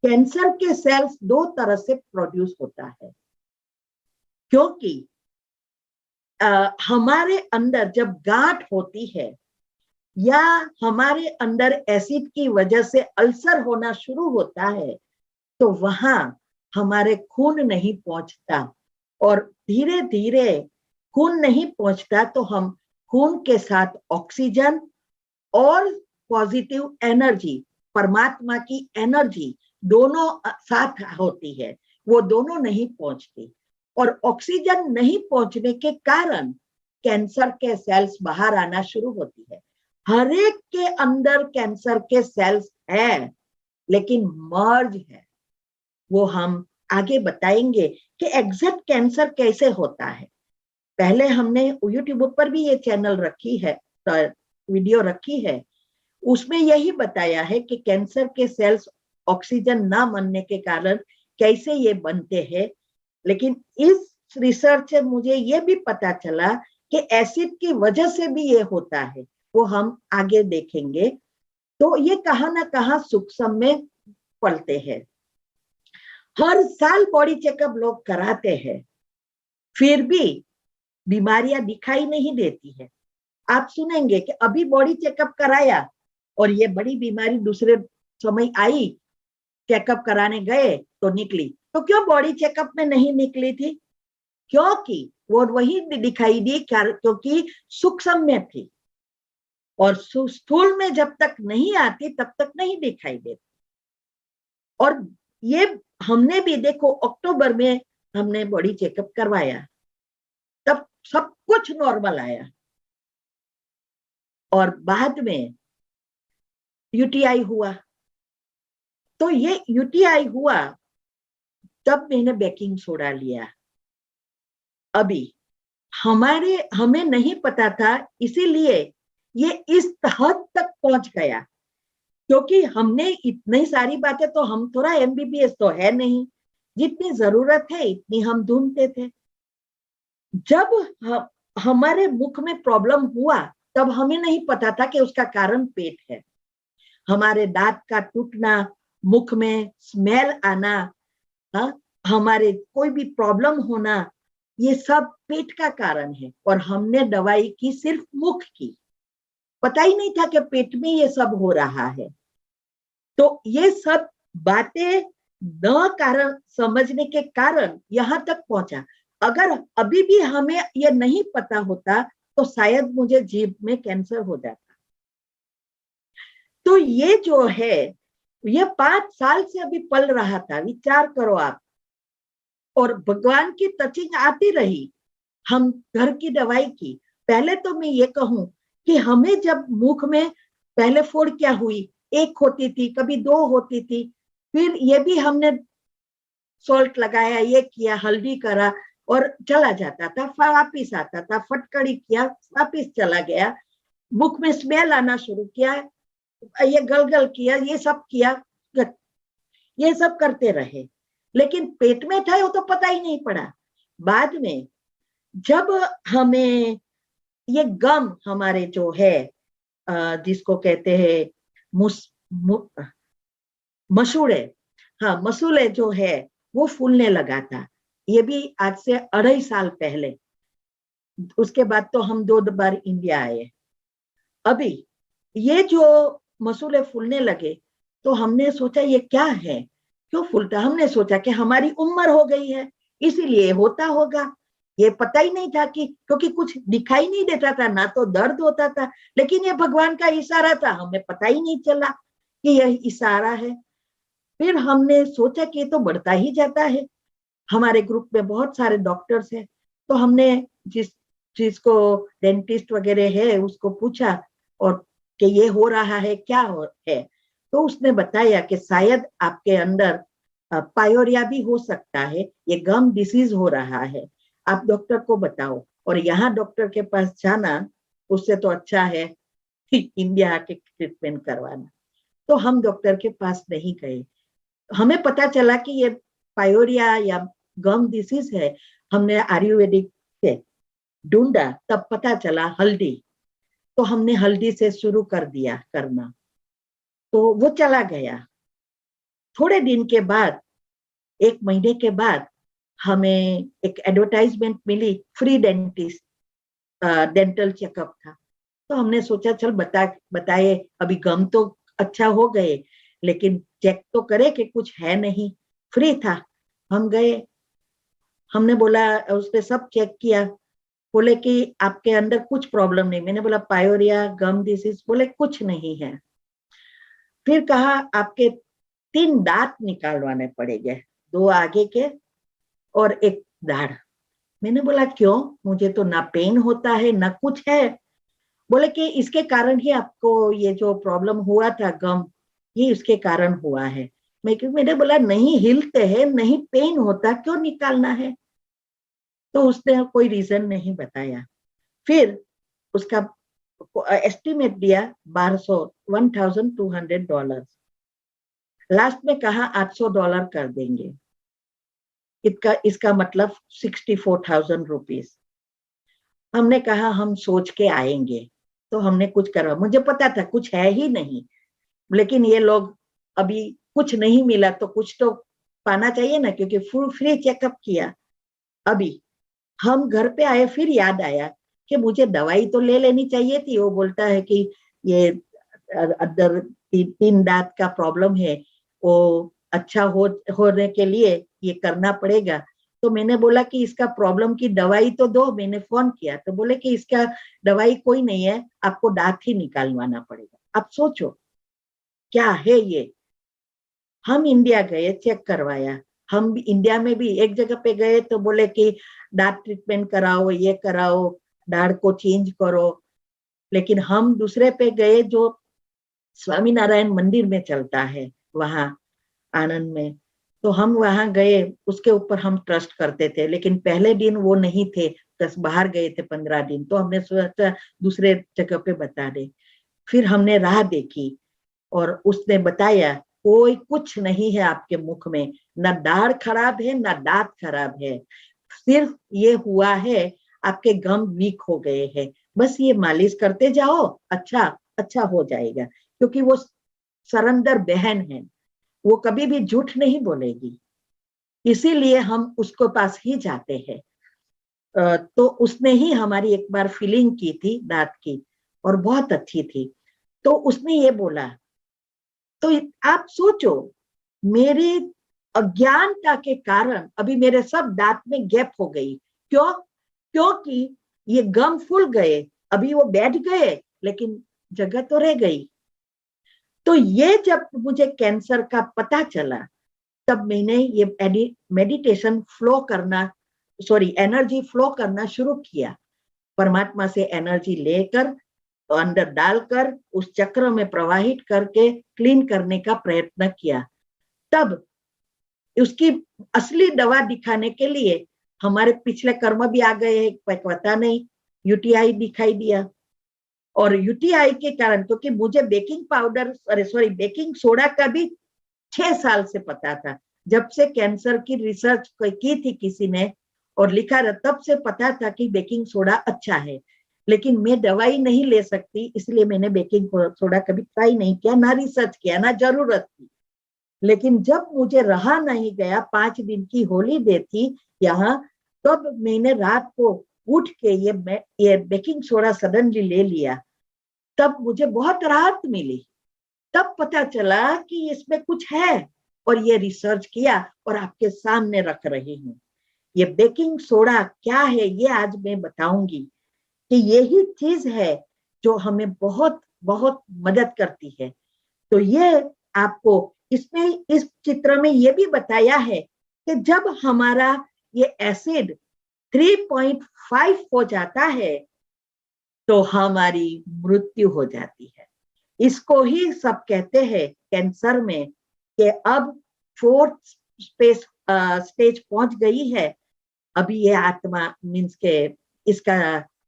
कैंसर के सेल्स 2 तरह से प्रोड्यूस होता है, क्योंकि हमारे अंदर जब गांठ होती है या हमारे अंदर एसिड की वजह से अल्सर होना शुरू होता है, तो वहां हमारे खून नहीं पहुंचता, और धीरे धीरे खून नहीं पहुंचता तो हम खून के साथ ऑक्सीजन और पॉजिटिव एनर्जी, परमात्मा की एनर्जी दोनों साथ होती है, वो दोनों नहीं पहुंचती, और ऑक्सीजन नहीं पहुंचने के कारण कैंसर के सेल्स बाहर आना शुरू होती है। हर एक के अंदर कैंसर के सेल्स है, लेकिन मर्ज है, वो हम आगे बताएंगे कि एग्जैक्ट कैंसर कैसे होता है। पहले हमने यूट्यूब पर भी ये चैनल रखी है, वीडियो रखी है, उसमें यही बताया है कि कैंसर के सेल्स ऑक्सीजन ना मिलने के कारण कैसे ये बनते हैं। लेकिन इस रिसर्च से मुझे ये भी पता चला कि एसिड की वजह से भी ये होता है, वो हम आगे देखेंगे। तो ये कहाँ ना कहाँ सूक्ष्म में पड़ते हैं। हर साल बॉडी चेकअप लोग कराते हैं, फिर भी बीमारियां दिखाई नहीं देती है। आप सुनेंगे कि अभी बॉडी चेकअप कराया और ये बड़ी बीमारी दूसरे समय आई, चेकअप कराने गए तो निकली। तो क्यों बॉडी चेकअप में नहीं निकली थी? क्योंकि वो वही दिखाई दी क्योंकि सूक्ष्म में थी, और स्थूल में जब तक नहीं आती तब तक नहीं दिखाई देती। और ये हमने भी देखो, अक्टूबर में हमने बॉडी चेकअप करवाया, तब सब कुछ नॉर्मल आया, और बाद में यूटीआई हुआ। तो ये यूटीआई हुआ तब मैंने बेकिंग सोडा लिया। अभी हमें नहीं पता था, इसीलिए ये इस हद तक पहुंच गया, क्योंकि हमने इतनी सारी बातें, तो हम थोड़ा एमबीबीएस तो है नहीं, जितनी जरूरत है इतनी हम ढूंढते थे। जब हमारे मुख में प्रॉब्लम हुआ तब हमें नहीं पता था कि उसका कारण पेट है। हमारे दांत का टूटना, मुख में स्मेल आना, हमारे कोई भी प्रॉब्लम होना, ये सब पेट का कारण है। और हमने दवाई की सिर्फ मुख की, पता ही नहीं था कि पेट में ये सब हो रहा है। तो ये सब बातें न कारण समझने के कारण यहां तक पहुंचा। अगर अभी भी हमें ये नहीं पता होता तो शायद मुझे जीभ में कैंसर हो जाता। तो ये जो है, ये 5 साल से अभी पल रहा था, विचार करो आप। और भगवान की टचिंग आती रही, हम घर की दवाई की। पहले तो मैं ये कहूं कि हमें जब मुख में पहले फोड़ क्या हुई, 1 होती थी, कभी 2 होती थी, फिर ये भी हमने सॉल्ट लगाया, ये किया, हल्दी करा और चला जाता था, वापिस आता था, फटकड़ी किया, वापिस चला गया, मुख में स्मेल आना शुरू किया, ये गलगल किया, ये सब किया, ये सब करते रहे, लेकिन पेट में था वो तो पता ही नहीं पड़ा। बाद में जब हमें ये गम हमारे जो है, जिसको कहते हैं मसूड़े, हाँ मसूड़े जो है वो फूलने लगा था। ये भी आज से 2.5 साल पहले। उसके बाद तो हम 2 बार इंडिया आए। अभी ये जो मसूड़े फूलने लगे तो हमने सोचा ये क्या है, क्यों फूलता। हमने सोचा कि हमारी उम्र हो गई है इसीलिए होता होगा। ये पता ही नहीं था कि, क्योंकि कुछ दिखाई नहीं देता था, ना तो दर्द होता था, लेकिन ये भगवान का इशारा था, हमें पता ही नहीं चला कि यह इशारा है। फिर हमने सोचा कि ये तो बढ़ता ही जाता है। हमारे ग्रुप में बहुत सारे डॉक्टर्स हैं, तो हमने जिसको डेंटिस्ट वगैरह है उसको पूछा और कि ये हो रहा है, क्या है। तो उसने बताया कि शायद आपके अंदर पायोरिया भी हो सकता है, ये गम डिसीज हो रहा है, आप डॉक्टर को बताओ। और यहाँ डॉक्टर के पास जाना उससे तो अच्छा है इंडिया आके ट्रीटमेंट करवाना। तो हम डॉक्टर के पास नहीं गए। हमें पता चला कि ये पायोरिया या गम डिसीज है। हमने आयुर्वेदिक से ढूंढा, तब पता चला हल्दी। तो हमने हल्दी से शुरू कर दिया करना, तो वो चला गया। थोड़े दिन के बाद, 1 महीने के बाद, हमें एक एडवर्टाइजमेंट मिली, फ्री डेंटल चेकअप था। तो हमने सोचा चल बताए, अभी गम तो अच्छा हो गए, लेकिन चेक तो करे कि कुछ है नहीं, फ्री था। हम गए, हमने बोला, उसने सब चेक किया, बोले कि आपके अंदर कुछ प्रॉब्लम नहीं। मैंने बोला पायोरिया, गम डिसीज? बोले कुछ नहीं है। फिर कहा आपके 3 दांत निकालवाने पड़ेंगे, 2 आगे के और 1 दाढ़। मैंने बोला क्यों, मुझे तो ना पेन होता है ना कुछ है। बोले कि इसके कारण ही आपको ये जो प्रॉब्लम हुआ था गम, ये इसके कारण हुआ है। मैंने बोला नहीं हिलते हैं, नहीं पेन होता, क्यों निकालना है? तो उसने कोई रीजन नहीं बताया। फिर उसका एस्टिमेट दिया $1200 लास्ट में कहा $800 कर देंगे। इसका मतलब 64,000 रुपीज। हमने कहा हम सोच के आएंगे, तो हमने कुछ करा। मुझे पता था कुछ है ही नहीं, लेकिन ये लोग अभी कुछ नहीं मिला तो कुछ तो पाना चाहिए ना, क्योंकि फुल फ्री चेकअप किया। अभी हम घर पे आए, फिर याद आया कि मुझे दवाई तो ले लेनी चाहिए थी। वो बोलता है कि ये अंदर 3 दांत का प्रॉब्लम है, वो अच्छा होने के लिए ये करना पड़ेगा। तो मैंने बोला कि इसका प्रॉब्लम की दवाई तो दो। मैंने फोन किया तो बोले कि इसका दवाई कोई नहीं है, आपको दांत ही निकालवाना पड़ेगा। अब सोचो क्या है ये। हम इंडिया गए, चेक करवाया। हम इंडिया में भी एक जगह पे गए तो बोले कि दांत ट्रीटमेंट कराओ, ये कराओ, दाढ़ को चेंज करो। लेकिन हम दूसरे पे गए जो स्वामीनारायण मंदिर में चलता है, वहां आनंद में। तो हम वहां गए, उसके ऊपर हम ट्रस्ट करते थे। लेकिन पहले दिन वो नहीं थे, बस बाहर गए थे 15 दिन, तो हमने सोचा दूसरे जगह पे बता दे। फिर हमने राह देखी और उसने बताया कोई कुछ नहीं है आपके मुख में, ना दाढ़ खराब है ना दांत खराब है, सिर्फ ये हुआ है आपके गम वीक हो गए हैं, बस ये मालिश करते जाओ, अच्छा अच्छा हो जाएगा। क्योंकि वो सरंदर बहन है, वो कभी भी झूठ नहीं बोलेगी, इसीलिए हम उसके पास ही जाते हैं। तो उसने ही हमारी एक बार फीलिंग की थी दांत की, और बहुत अच्छी थी। तो उसने ये बोला, तो आप सोचो मेरी अज्ञानता के कारण अभी मेरे सब दांत में गैप हो गई। क्यों? क्योंकि ये गम फूल गए, अभी वो बैठ गए लेकिन जगह तो रह गई। तो ये जब मुझे कैंसर का पता चला, तब मैंने ये मेडिटेशन फ्लो करना, एनर्जी फ्लो करना शुरू किया। परमात्मा से एनर्जी लेकर अंदर डालकर उस चक्र में प्रवाहित करके क्लीन करने का प्रयत्न किया। तब उसकी असली दवा दिखाने के लिए हमारे पिछले कर्म भी आ गए, पता नहीं, यूटीआई दिखाई दिया। और यूटीआई के कारण, क्योंकि मुझे बेकिंग पाउडर बेकिंग सोडा का भी 6 साल से पता था, जब से कैंसर की रिसर्च की थी किसी ने और लिखा था, तब से पता था कि बेकिंग सोडा अच्छा है। लेकिन मैं दवाई नहीं ले सकती, इसलिए मैंने बेकिंग सोडा कभी ट्राई नहीं किया, ना रिसर्च किया, ना जरूरत थी। लेकिन जब मुझे रहा नहीं गया, 5 दिन की हॉलीडे थी यहाँ, तब मैंने रात को उठ के ये बेकिंग सोडा सडनली ले लिया। तब मुझे बहुत राहत मिली। तब पता चला कि इसमें कुछ है, और ये रिसर्च किया और आपके सामने रख रही हूँ। ये बेकिंग सोडा क्या है ये आज मैं बताऊंगी कि यही चीज है जो हमें बहुत बहुत मदद करती है। तो ये आपको इसमें इस चित्र में ये भी बताया है कि जब हमारा ये एसिड 3.5 हो जाता है तो हमारी मृत्यु हो जाती है। इसको ही सब कहते हैं कैंसर में कि अब 4th स्टेज पहुंच गई है, अभी ये आत्मा मीन्स के इसका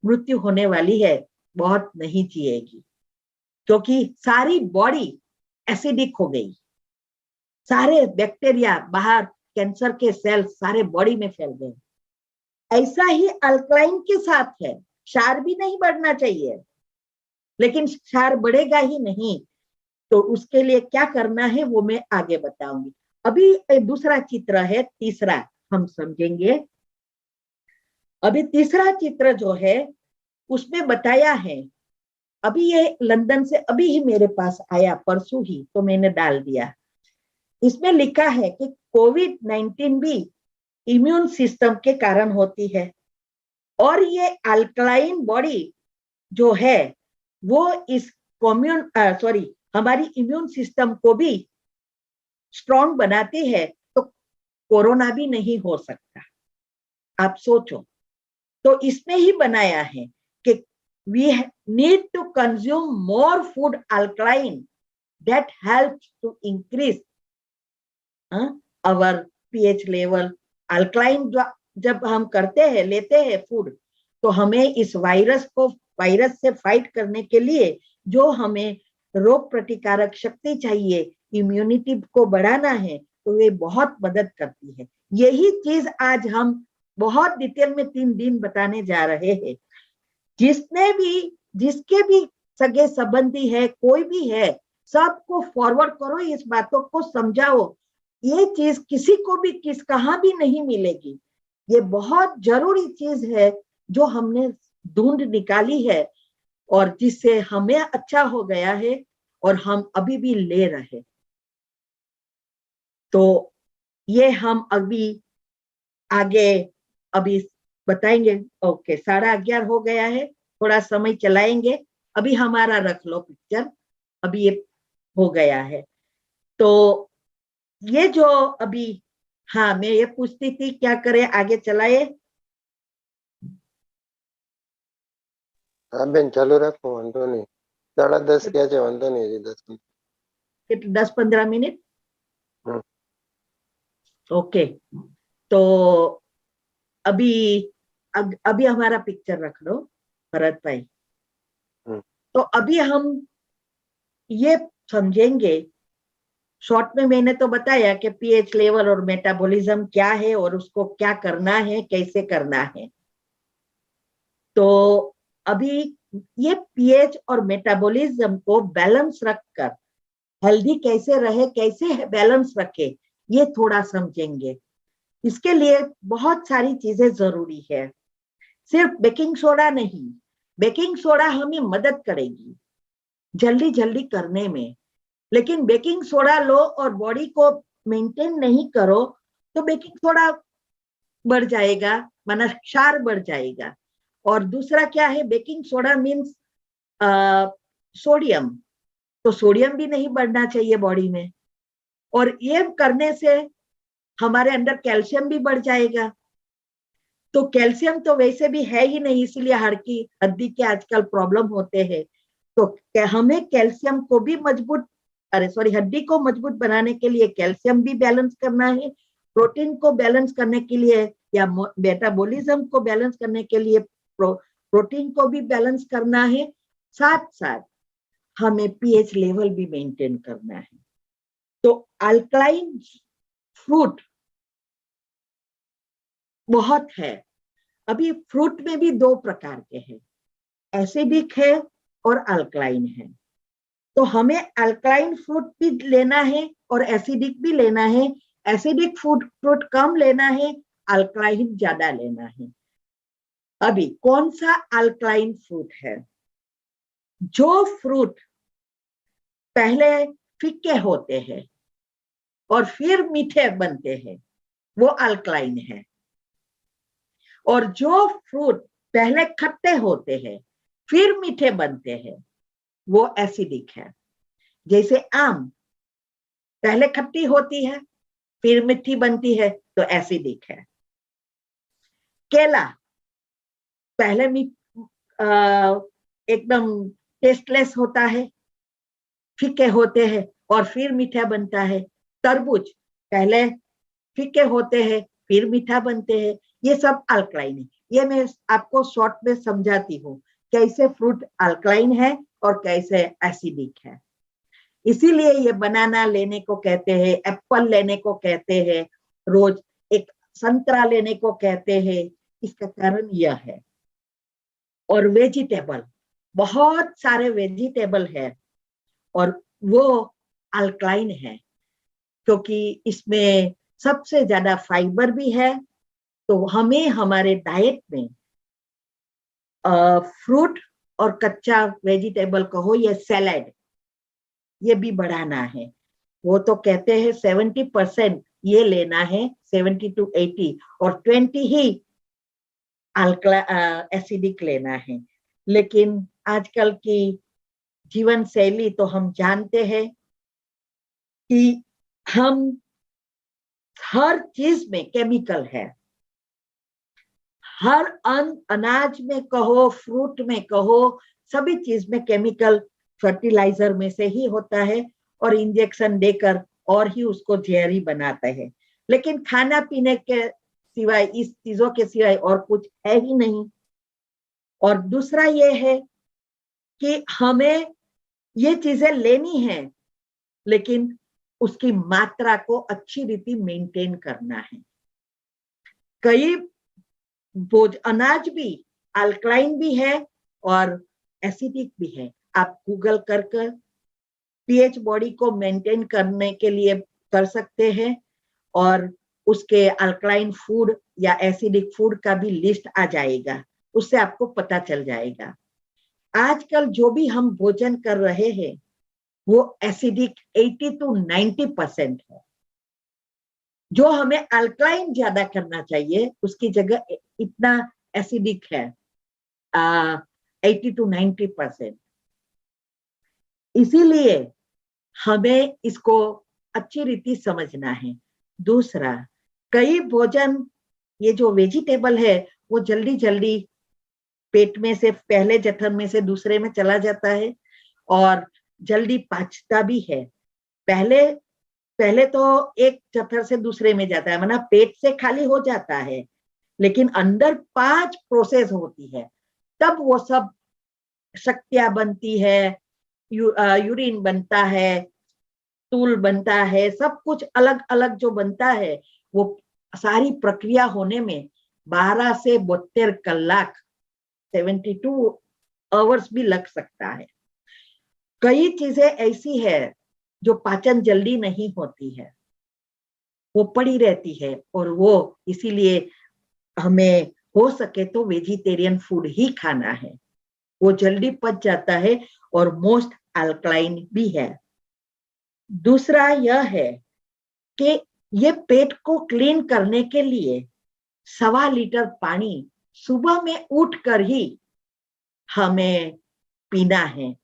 मृत्यु होने वाली है, बहुत नहीं जिएगी। क्योंकि सारी बॉडी एसिडिक हो गई, सारे बैक्टीरिया बाहर, कैंसर के सेल सारे बॉडी में फैल गए। ऐसा ही अल्कलाइन के साथ है, क्षार भी नहीं बढ़ना चाहिए, लेकिन क्षार बढ़ेगा ही नहीं। तो उसके लिए क्या करना है वो मैं आगे बताऊंगी। अभी दूसरा चित्र है, तीसरा हम समझेंगे। अभी तीसरा चित्र जो है उसमें बताया है, अभी ये लंदन से अभी ही मेरे पास आया, परसों ही, तो मैंने डाल दिया। इसमें लिखा है कि कोविड-19 भी इम्यून सिस्टम के कारण होती है, और ये अल्कलाइन बॉडी जो है वो इस हमारी इम्यून सिस्टम को भी स्ट्रॉन्ग बनाती है, तो कोरोना भी नहीं हो सकता। आप सोचो, तो इसमें ही बनाया है कि we need to consume more food alkaline that helps to increase our pH level. Alkaline जब हम करते हैं, लेते हैं फूड, तो हमें इस वायरस से फाइट करने के लिए जो हमें रोग प्रतिकारक शक्ति चाहिए, इम्यूनिटी को बढ़ाना है, तो ये बहुत मदद करती है। यही चीज आज हम बहुत डिटेल में 3 दिन बताने जा रहे हैं। जिसके भी सगे संबंधी है, कोई भी है, सबको फॉरवर्ड करो, इस बातों को समझाओ। ये चीज किसी को भी कहाँ भी नहीं मिलेगी। ये बहुत जरूरी चीज है जो हमने ढूंढ निकाली है और जिससे हमें अच्छा हो गया है और हम अभी भी ले रहे। तो ये हम अभी आगे अभी बताएंगे। ओके, 11:30 हो गया है, थोड़ा समय चलाएंगे। अभी हमारा रख लो पिक्चर, अभी ये हो गया है। तो ये जो अभी, हाँ, मैं ये पूछती थी क्या करे, आगे चलाए? हाँ बेन, चालू रखो, वांधो नहीं। 10:30 क्या है, वांधो नहीं, हજી 10 मिनट। 10-15 मिनट। ओके, तो अभी अभी हमारा पिक्चर रख लो भरत भाई। तो अभी हम ये समझेंगे, शॉर्ट में मैंने तो बताया कि पीएच लेवल और मेटाबॉलिज्म क्या है और उसको क्या करना है, कैसे करना है। तो अभी ये पीएच और मेटाबॉलिज्म को बैलेंस रखकर हेल्दी कैसे रहे, कैसे बैलेंस रखे, ये थोड़ा समझेंगे। इसके लिए बहुत सारी चीजें जरूरी है, सिर्फ बेकिंग सोडा नहीं। बेकिंग सोडा हमें मदद करेगी जल्दी जल्दी करने में, लेकिन बेकिंग सोडा लो और बॉडी को मेंटेन नहीं करो तो बेकिंग सोडा बढ़ जाएगा, माना क्षार बढ़ जाएगा। और दूसरा क्या है, बेकिंग सोडा मीन्स सोडियम, तो सोडियम भी नहीं बढ़ना चाहिए बॉडी में। और ये करने से हमारे अंदर कैल्शियम भी बढ़ जाएगा। तो कैल्शियम तो वैसे भी है ही नहीं, इसीलिए हड्डी के आजकल प्रॉब्लम होते हैं। तो हमें कैल्शियम को भी हड्डी को मजबूत बनाने के लिए कैल्शियम भी बैलेंस करना है, प्रोटीन को बैलेंस करने के लिए या मेटाबॉलिज्म को बैलेंस करने के लिए प्रोटीन को भी बैलेंस करना है। साथ साथ हमें पीएच लेवल भी मेंटेन करना है। तो अल्कलाइन फ्रूट बहुत है। अभी फ्रूट में भी 2 प्रकार के हैं, एसिडिक है और अल्कलाइन है। तो हमें अल्कलाइन फ्रूट भी लेना है और एसिडिक भी लेना है। एसिडिक फ्रूट कम लेना है, अल्कलाइन ज्यादा लेना है। अभी कौन सा अल्कलाइन फ्रूट है? जो फ्रूट पहले फीके होते हैं और फिर मीठे बनते हैं वो अल्कलाइन है, और जो फ्रूट पहले खट्टे होते हैं फिर मीठे बनते हैं वो एसिडिक है। जैसे आम पहले खट्टी होती है फिर मीठी बनती है तो एसिडिक है। केला पहले एकदम टेस्टलेस होता है, फीके होते हैं और फिर मीठा बनता है। तरबूज पहले फीके होते हैं फिर मीठा बनते हैं। ये सब अल्कलाइन है। ये मैं आपको शॉर्ट में समझाती हूँ कैसे फ्रूट अल्कलाइन है और कैसे एसिडिक है। इसीलिए ये बनाना लेने को कहते हैं, एप्पल लेने को कहते हैं, रोज एक संतरा लेने को कहते हैं। इसका कारण यह है। और वेजिटेबल, बहुत सारे वेजिटेबल है और वो अल्कलाइन है क्योंकि इसमें सबसे ज्यादा फाइबर भी है। तो हमें हमारे डाइट में फ्रूट और कच्चा वेजिटेबल कहो या सैलेड, ये भी बढ़ाना है। वो तो कहते हैं 70% ये लेना है, 70 to 80, और 20 ही एसिडिक लेना है। लेकिन आजकल की जीवन शैली तो हम जानते हैं कि हम हर चीज में केमिकल है। हर अनाज में कहो, फ्रूट में कहो, सभी चीज में केमिकल फर्टिलाइजर में से ही होता है और इंजेक्शन देकर और ही उसको जहरी बनाते हैं। लेकिन खाना पीने के सिवाय, इस चीजों के सिवाय और कुछ है ही नहीं। और दूसरा ये है कि हमें ये चीजें लेनी है लेकिन उसकी मात्रा को अच्छी रीति मेंटेन करना है। कई अनाज भी अल्कलाइन भी है और एसिडिक भी है। आप गूगल कर पीएच बॉडी को मेंटेन करने के लिए कर सकते हैं और उसके अल्कलाइन फूड या एसिडिक फूड का भी लिस्ट आ जाएगा, उससे आपको पता चल जाएगा। आजकल जो भी हम भोजन कर रहे हैं वो एसिडिक 80 to 90% है। जो हमें अल्कलाइन ज्यादा करना चाहिए उसकी जगह इतना एसिडिक है 80 to 90%। इसीलिए हमें इसको अच्छी रीति समझना है। दूसरा, कई भोजन ये जो वेजिटेबल है वो जल्दी जल्दी पेट में से पहले जठर में से दूसरे में चला जाता है और जल्दी पचता भी है। पहले तो एक जठर से दूसरे में जाता है, मतलब पेट से खाली हो जाता है, लेकिन अंदर 5 प्रोसेस होती है, तब वो सब शक्तियां बनती है, यूरिन बनता है, तूल बनता है, सब कुछ अलग अलग जो बनता है वो सारी प्रक्रिया होने में 12 से 72 कलाक 72 आवर्स भी लग सकता है। कई चीजें ऐसी है जो पाचन जल्दी नहीं होती है, वो पड़ी रहती है और वो इसीलिए हमें हो सके तो वेजिटेरियन फूड ही खाना है, वो जल्दी पच जाता है और मोस्ट अल्कलाइन भी है। दूसरा यह है कि ये पेट को क्लीन करने के लिए 1.25 लीटर पानी सुबह में उठकर ही हमें पीना है,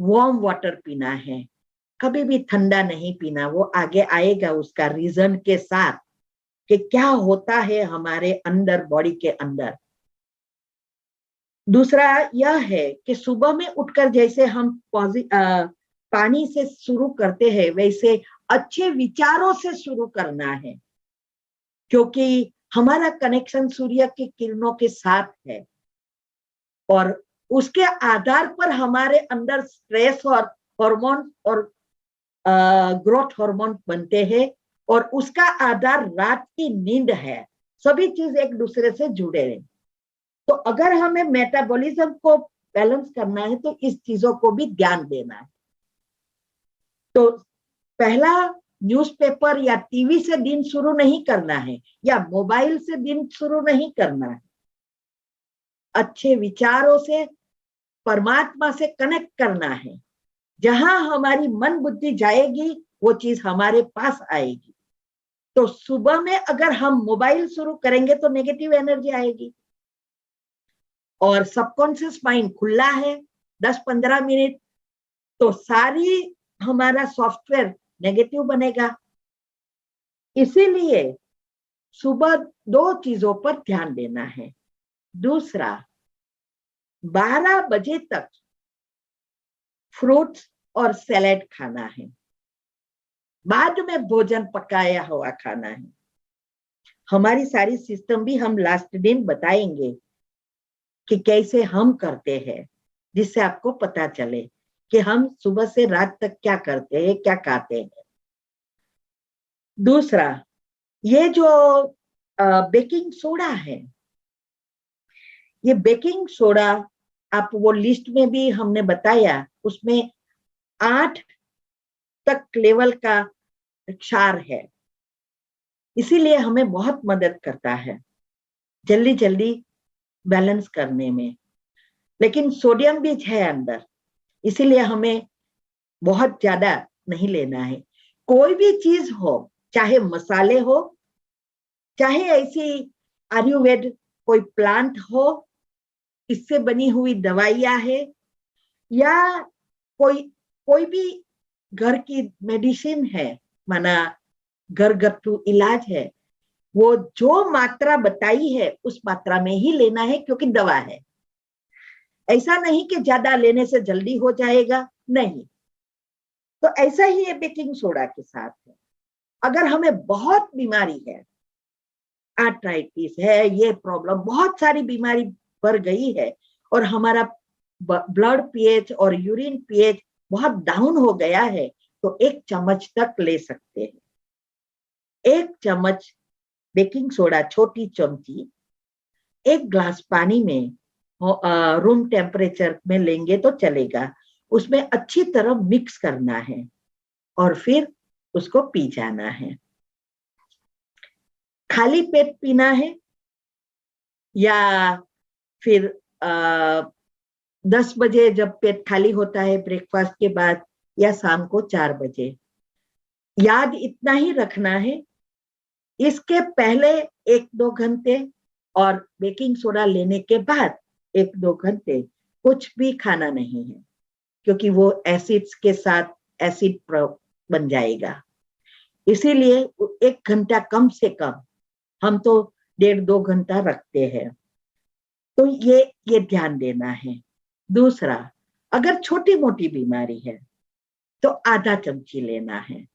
वार्म वाटर पीना है, कभी भी ठंडा नहीं पीना। वो आगे आएगा उसका रीजन के साथ कि क्या होता है हमारे अंदर, बॉडी के अंदर। दूसरा यह है कि सुबह में उठकर जैसे हम पानी से शुरू करते हैं वैसे अच्छे विचारों से शुरू करना है, क्योंकि हमारा कनेक्शन सूर्य की किरणों के साथ है और उसके आधार पर हमारे अंदर स्ट्रेस और हार्मोन और ग्रोथ हार्मोन बनते हैं और उसका आधार रात की नींद है। सभी चीज एक दूसरे से जुड़े हैं। तो अगर हमें मेटाबॉलिज्म को बैलेंस करना है तो इस चीजों को भी ध्यान देना है। तो पहला न्यूज़पेपर या टीवी से दिन शुरू नहीं करना है या मोबाइल से दिन शुरू नहीं करना है। अच्छे विचारों से परमात्मा से कनेक्ट करना है। जहां हमारी मन बुद्धि जाएगी वो चीज हमारे पास आएगी। तो सुबह में अगर हम मोबाइल शुरू करेंगे तो नेगेटिव एनर्जी आएगी और सबकॉन्शियस माइंड खुला है 10-15 मिनट, तो सारी हमारा सॉफ्टवेयर नेगेटिव बनेगा। इसीलिए सुबह 2 चीजों पर ध्यान देना है। दूसरा, 12 बजे तक फ्रूट्स और सैलेड खाना है, बाद में भोजन पकाया हुआ खाना है। हमारी सारी सिस्टम भी हम लास्ट दिन बताएंगे कि कैसे हम करते हैं, जिससे आपको पता चले कि हम सुबह से रात तक क्या करते हैं, क्या खाते हैं। दूसरा, ये जो बेकिंग सोडा है, ये बेकिंग सोडा आप वो लिस्ट में भी हमने बताया, उसमें 8 तक लेवल का क्षार है, इसीलिए हमें बहुत मदद करता है जल्दी जल्दी बैलेंस करने में। लेकिन सोडियम भी है अंदर, इसीलिए हमें बहुत ज्यादा नहीं लेना है। कोई भी चीज हो, चाहे मसाले हो, चाहे ऐसी आयुर्वेद कोई प्लांट हो, इससे बनी हुई दवाइयां है, या कोई भी घर की मेडिसिन है, माना घरगथ्थू इलाज है, वो जो मात्रा बताई है उस मात्रा में ही लेना है, क्योंकि दवा है। ऐसा नहीं कि ज्यादा लेने से जल्दी हो जाएगा, नहीं। तो ऐसा ही है बेकिंग सोडा के साथ है। अगर हमें बहुत बीमारी है, आर्थराइटिस है, ये प्रॉब्लम, बहुत सारी बीमारी बढ़ गई है और हमारा ब्लड पीएच और यूरिन पीएच बहुत डाउन हो गया है, तो 1 चम्मच तक ले सकते हैं। 1 चम्मच बेकिंग सोडा छोटी चमची 1 ग्लास पानी में रूम टेम्परेचर में लेंगे तो चलेगा, उसमें अच्छी तरह मिक्स करना है और फिर उसको पी जाना है। खाली पेट पीना है या फिर 10 बजे जब पेट खाली होता है ब्रेकफास्ट के बाद, या शाम को 4 बजे। याद इतना ही रखना है, इसके पहले 1-2 घंटे और बेकिंग सोडा लेने के बाद 1-2 घंटे कुछ भी खाना नहीं है, क्योंकि वो एसिड्स के साथ एसिड बन जाएगा। इसीलिए 1 घंटा कम से कम, हम तो 1.5-2 घंटा रखते हैं। तो ये ध्यान देना है। दूसरा, अगर छोटी मोटी बीमारी है तो आधा चमची लेना है।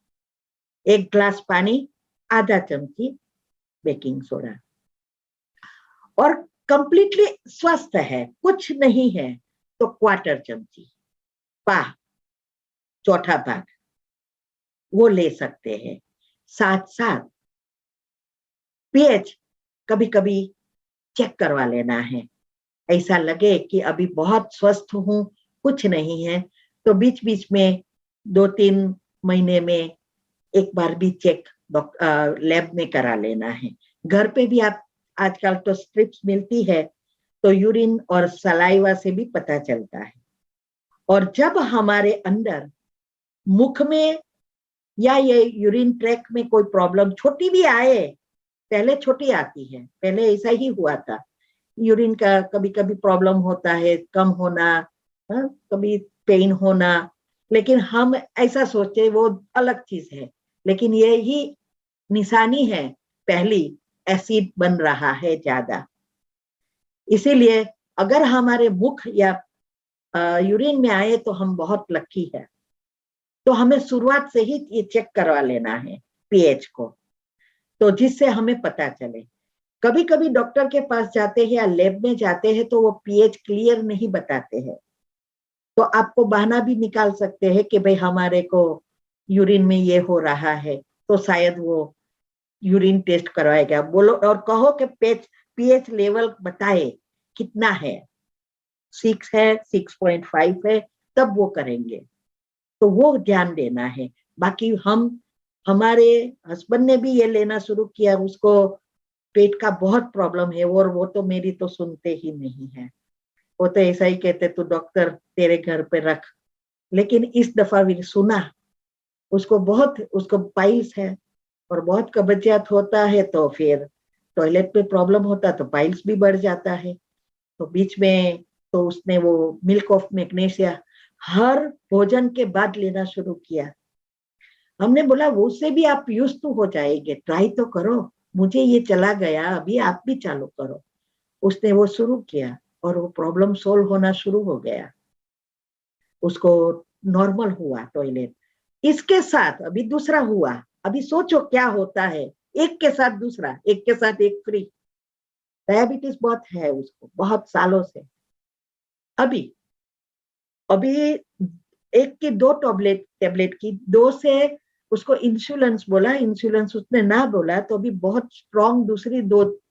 1 ग्लास पानी, आधा चमची बेकिंग सोडा। और कंप्लीटली स्वस्थ है, कुछ नहीं है, तो 1/4 चमची, चौथा भाग वो ले सकते हैं। साथ साथ पीएच कभी कभी चेक करवा लेना है। ऐसा लगे कि अभी बहुत स्वस्थ हूं, कुछ नहीं है, तो बीच बीच में 2-3 महीने में एक बार भी चेक लैब में करा लेना है। घर पे भी आप आजकल तो स्ट्रिप्स मिलती है, तो यूरिन और सलाइवा से भी पता चलता है। और जब हमारे अंदर मुख में या ये यूरिन ट्रैक में कोई प्रॉब्लम छोटी भी आए, पहले छोटी आती है, पहले ऐसा ही हुआ था, यूरिन का कभी कभी प्रॉब्लम होता है, कम होना, कभी पेन होना, लेकिन हम ऐसा सोचे वो अलग चीज है, लेकिन ये ही निशानी है पहली, एसिड बन रहा है ज्यादा। इसीलिए अगर हमारे मुख या यूरिन में आए तो हम बहुत लकी है, तो हमें शुरुआत से ही ये चेक करवा लेना है पीएच को, तो जिससे हमें पता चले। कभी कभी डॉक्टर के पास जाते हैं या लैब में जाते हैं तो वो पीएच क्लियर नहीं बताते हैं, तो आपको बहाना भी निकाल सकते हैं कि भाई हमारे को यूरिन में ये हो रहा है, तो शायद वो यूरिन टेस्ट करवाएगा, बोलो और कहो कि पीएच लेवल बताए कितना है, 6 है, 6.5 है, तब वो करेंगे। तो वो ध्यान देना है। बाकी हमारे हस्बैंड ने भी ये लेना शुरू किया, उसको पेट का बहुत प्रॉब्लम है, और वो तो मेरी तो सुनते ही नहीं है, वो तो ऐसा ही कहते तो डॉक्टर तेरे घर पे रख। लेकिन इस दफा भी सुना, उसको पाइल्स है और बहुत कब्जियत होता है, तो फिर टॉयलेट पे प्रॉब्लम होता तो पाइल्स भी बढ़ जाता है। तो बीच में तो उसने वो मिल्क ऑफ मैग्नीशिया हर भोजन के बाद लेना शुरू किया। हमने बोला वो उससे भी आप यूज टू हो जाएंगे, ट्राई तो करो, मुझे ये चला गया, अभी आप भी चालू करो। उसने वो शुरू किया और वो प्रॉब्लम सोल्व होना शुरू हो गया, उसको नॉर्मल हुआ टॉयलेट। इसके साथ अभी दूसरा हुआ, अभी सोचो क्या होता है, एक के साथ दूसरा, एक के साथ एक फ्री। डायबिटीज बहुत है उसको, बहुत सालों से। अभी 1 की 2 टेबलेट की 2 से उसको इंसुलिन बोला, इंसुलिन उसने ना बोला तो अभी बहुत स्ट्रॉन्ग दूसरी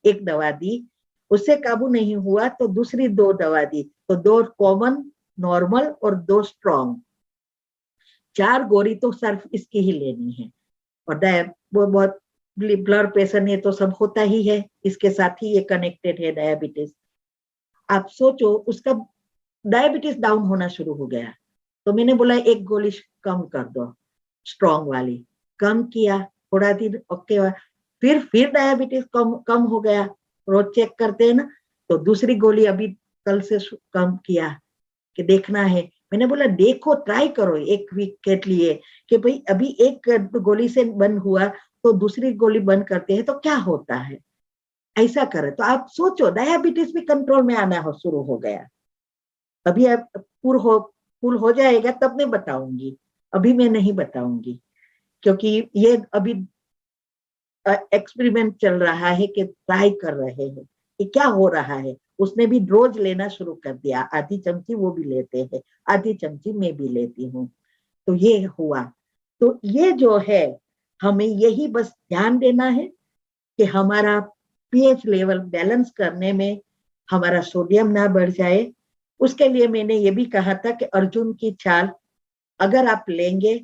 1 दवा दी, उससे काबू नहीं हुआ तो दूसरी 2 दवा दी, तो 2 कॉमन, नॉर्मल और 2 स्ट्रॉन्ग, 4 गोली तो सिर्फ इसकी ही लेनी है। और वो बहुत ब्लड प्रेशर ये तो सब होता ही है, इसके साथ ही ये कनेक्टेड है डायबिटीज। आप सोचो उसका डायबिटीज डाउन होना शुरू हो गया, तो मैंने बोला 1 गोली कम कर दो, स्ट्रॉन्ग वाली कम किया, थोड़ा दिन ओके, फिर डायबिटीज कम हो गया, रोज चेक करते हैं ना, तो दूसरी गोली अभी कल से कम किया कि देखना है। मैंने बोला देखो, ट्राई करो 1 वीक के लिए कि भाई अभी 1 गोली से बंद हुआ तो दूसरी गोली बंद करते हैं तो क्या होता है, ऐसा करे। तो आप सोचो डायबिटीज भी कंट्रोल में आना शुरू हो गया। अभी आप फुल हो जाएगा तब मैं बताऊंगी, अभी मैं नहीं बताऊंगी, क्योंकि ये अभी एक्सपेरिमेंट चल रहा है कि ट्राई कर रहे हैं कि क्या हो रहा है। उसने भी रोज लेना शुरू कर दिया, आधी चमची वो भी लेते हैं, आधी चमची मैं भी लेती हूँ, तो ये हुआ। तो ये जो है हमें यही बस ध्यान देना है कि हमारा पीएच लेवल बैलेंस करने में हमारा सोडियम ना बढ़ जाए। उसके लिए मैंने ये भी कहा था कि अर्जुन की छाल अगर आप लेंगे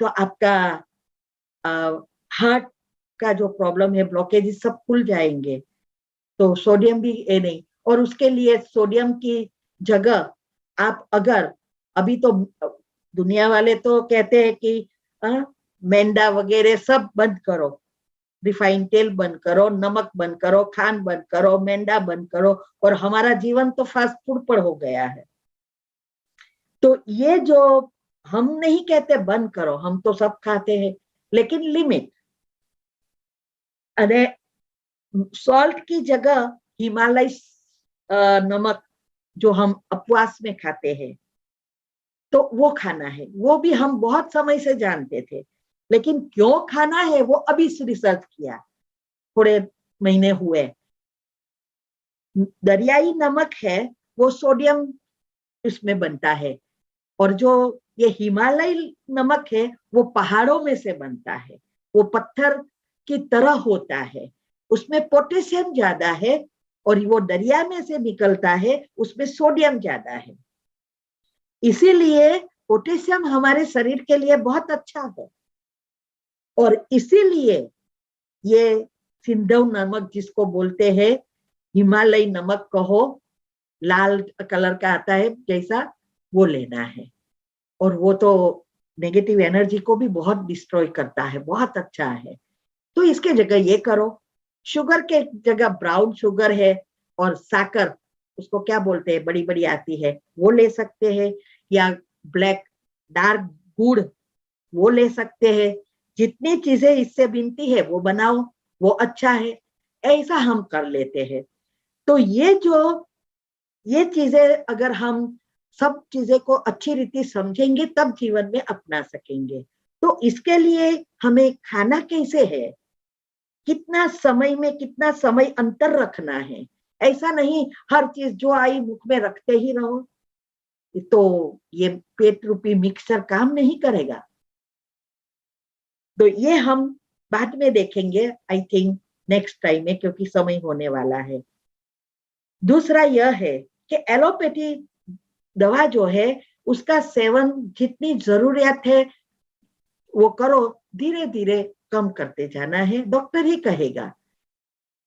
तो आपका हार्ट का जो प्रॉब्लम है, ब्लॉकेज सब खुल जाएंगे। तो सोडियम भी नहीं, और उसके लिए सोडियम की जगह आप अगर अभी तो दुनिया वाले तो कहते हैं कि मैदा वगैरह सब बंद करो, रिफाइंड तेल बंद करो, नमक बंद करो, खांड बंद करो, मैदा बंद करो, और हमारा जीवन तो फास्ट फूड पर हो गया है। तो ये जो हम नहीं कहते बंद करो, हम तो सब खाते हैं, लेकिन लिमिट। अरे सॉल्ट की जगह हिमालय नमक जो हम उपवास में खाते हैं तो वो खाना है। वो भी हम बहुत समय से जानते थे, लेकिन क्यों खाना है वो अभी रिसर्च किया, थोड़े महीने हुए। दरियाई नमक है वो सोडियम इसमें बनता है, और जो ये हिमालय नमक है वो पहाड़ों में से बनता है, वो पत्थर की तरह होता है, उसमें पोटेशियम ज्यादा है, और वो दरिया में से निकलता है, उसमें सोडियम ज्यादा है। इसीलिए पोटेशियम हमारे शरीर के लिए बहुत अच्छा है। और इसीलिए ये सिंधु नमक जिसको बोलते हैं, हिमालय नमक कहो, लाल कलर का आता है जैसा, वो लेना है। और वो तो नेगेटिव एनर्जी को भी बहुत डिस्ट्रॉय करता है, बहुत अच्छा है। तो इसके जगह ये करो। शुगर के जगह ब्राउन शुगर है, और साकर उसको क्या बोलते हैं, बड़ी बड़ी आती है, वो ले सकते हैं, या ब्लैक डार्क गुड़ वो ले सकते हैं। जितनी चीजें इससे बनती है वो बनाओ, वो अच्छा है। ऐसा हम कर लेते हैं। तो ये चीजें अगर हम सब चीजें को अच्छी रीति समझेंगे तब जीवन में अपना सकेंगे। तो इसके लिए हमें खाना कैसे है, कितना समय में कितना समय अंतर रखना है। ऐसा नहीं हर चीज जो आई मुख में रखते ही रहो, तो ये पेट रूपी मिक्सर काम नहीं करेगा। तो ये हम बाद में देखेंगे, आई थिंक नेक्स्ट टाइम में, क्योंकि समय होने वाला है। दूसरा यह है कि एलोपैथी दवा जो है उसका सेवन जितनी जरूरत है वो करो, धीरे धीरे कम करते जाना है, डॉक्टर ही कहेगा।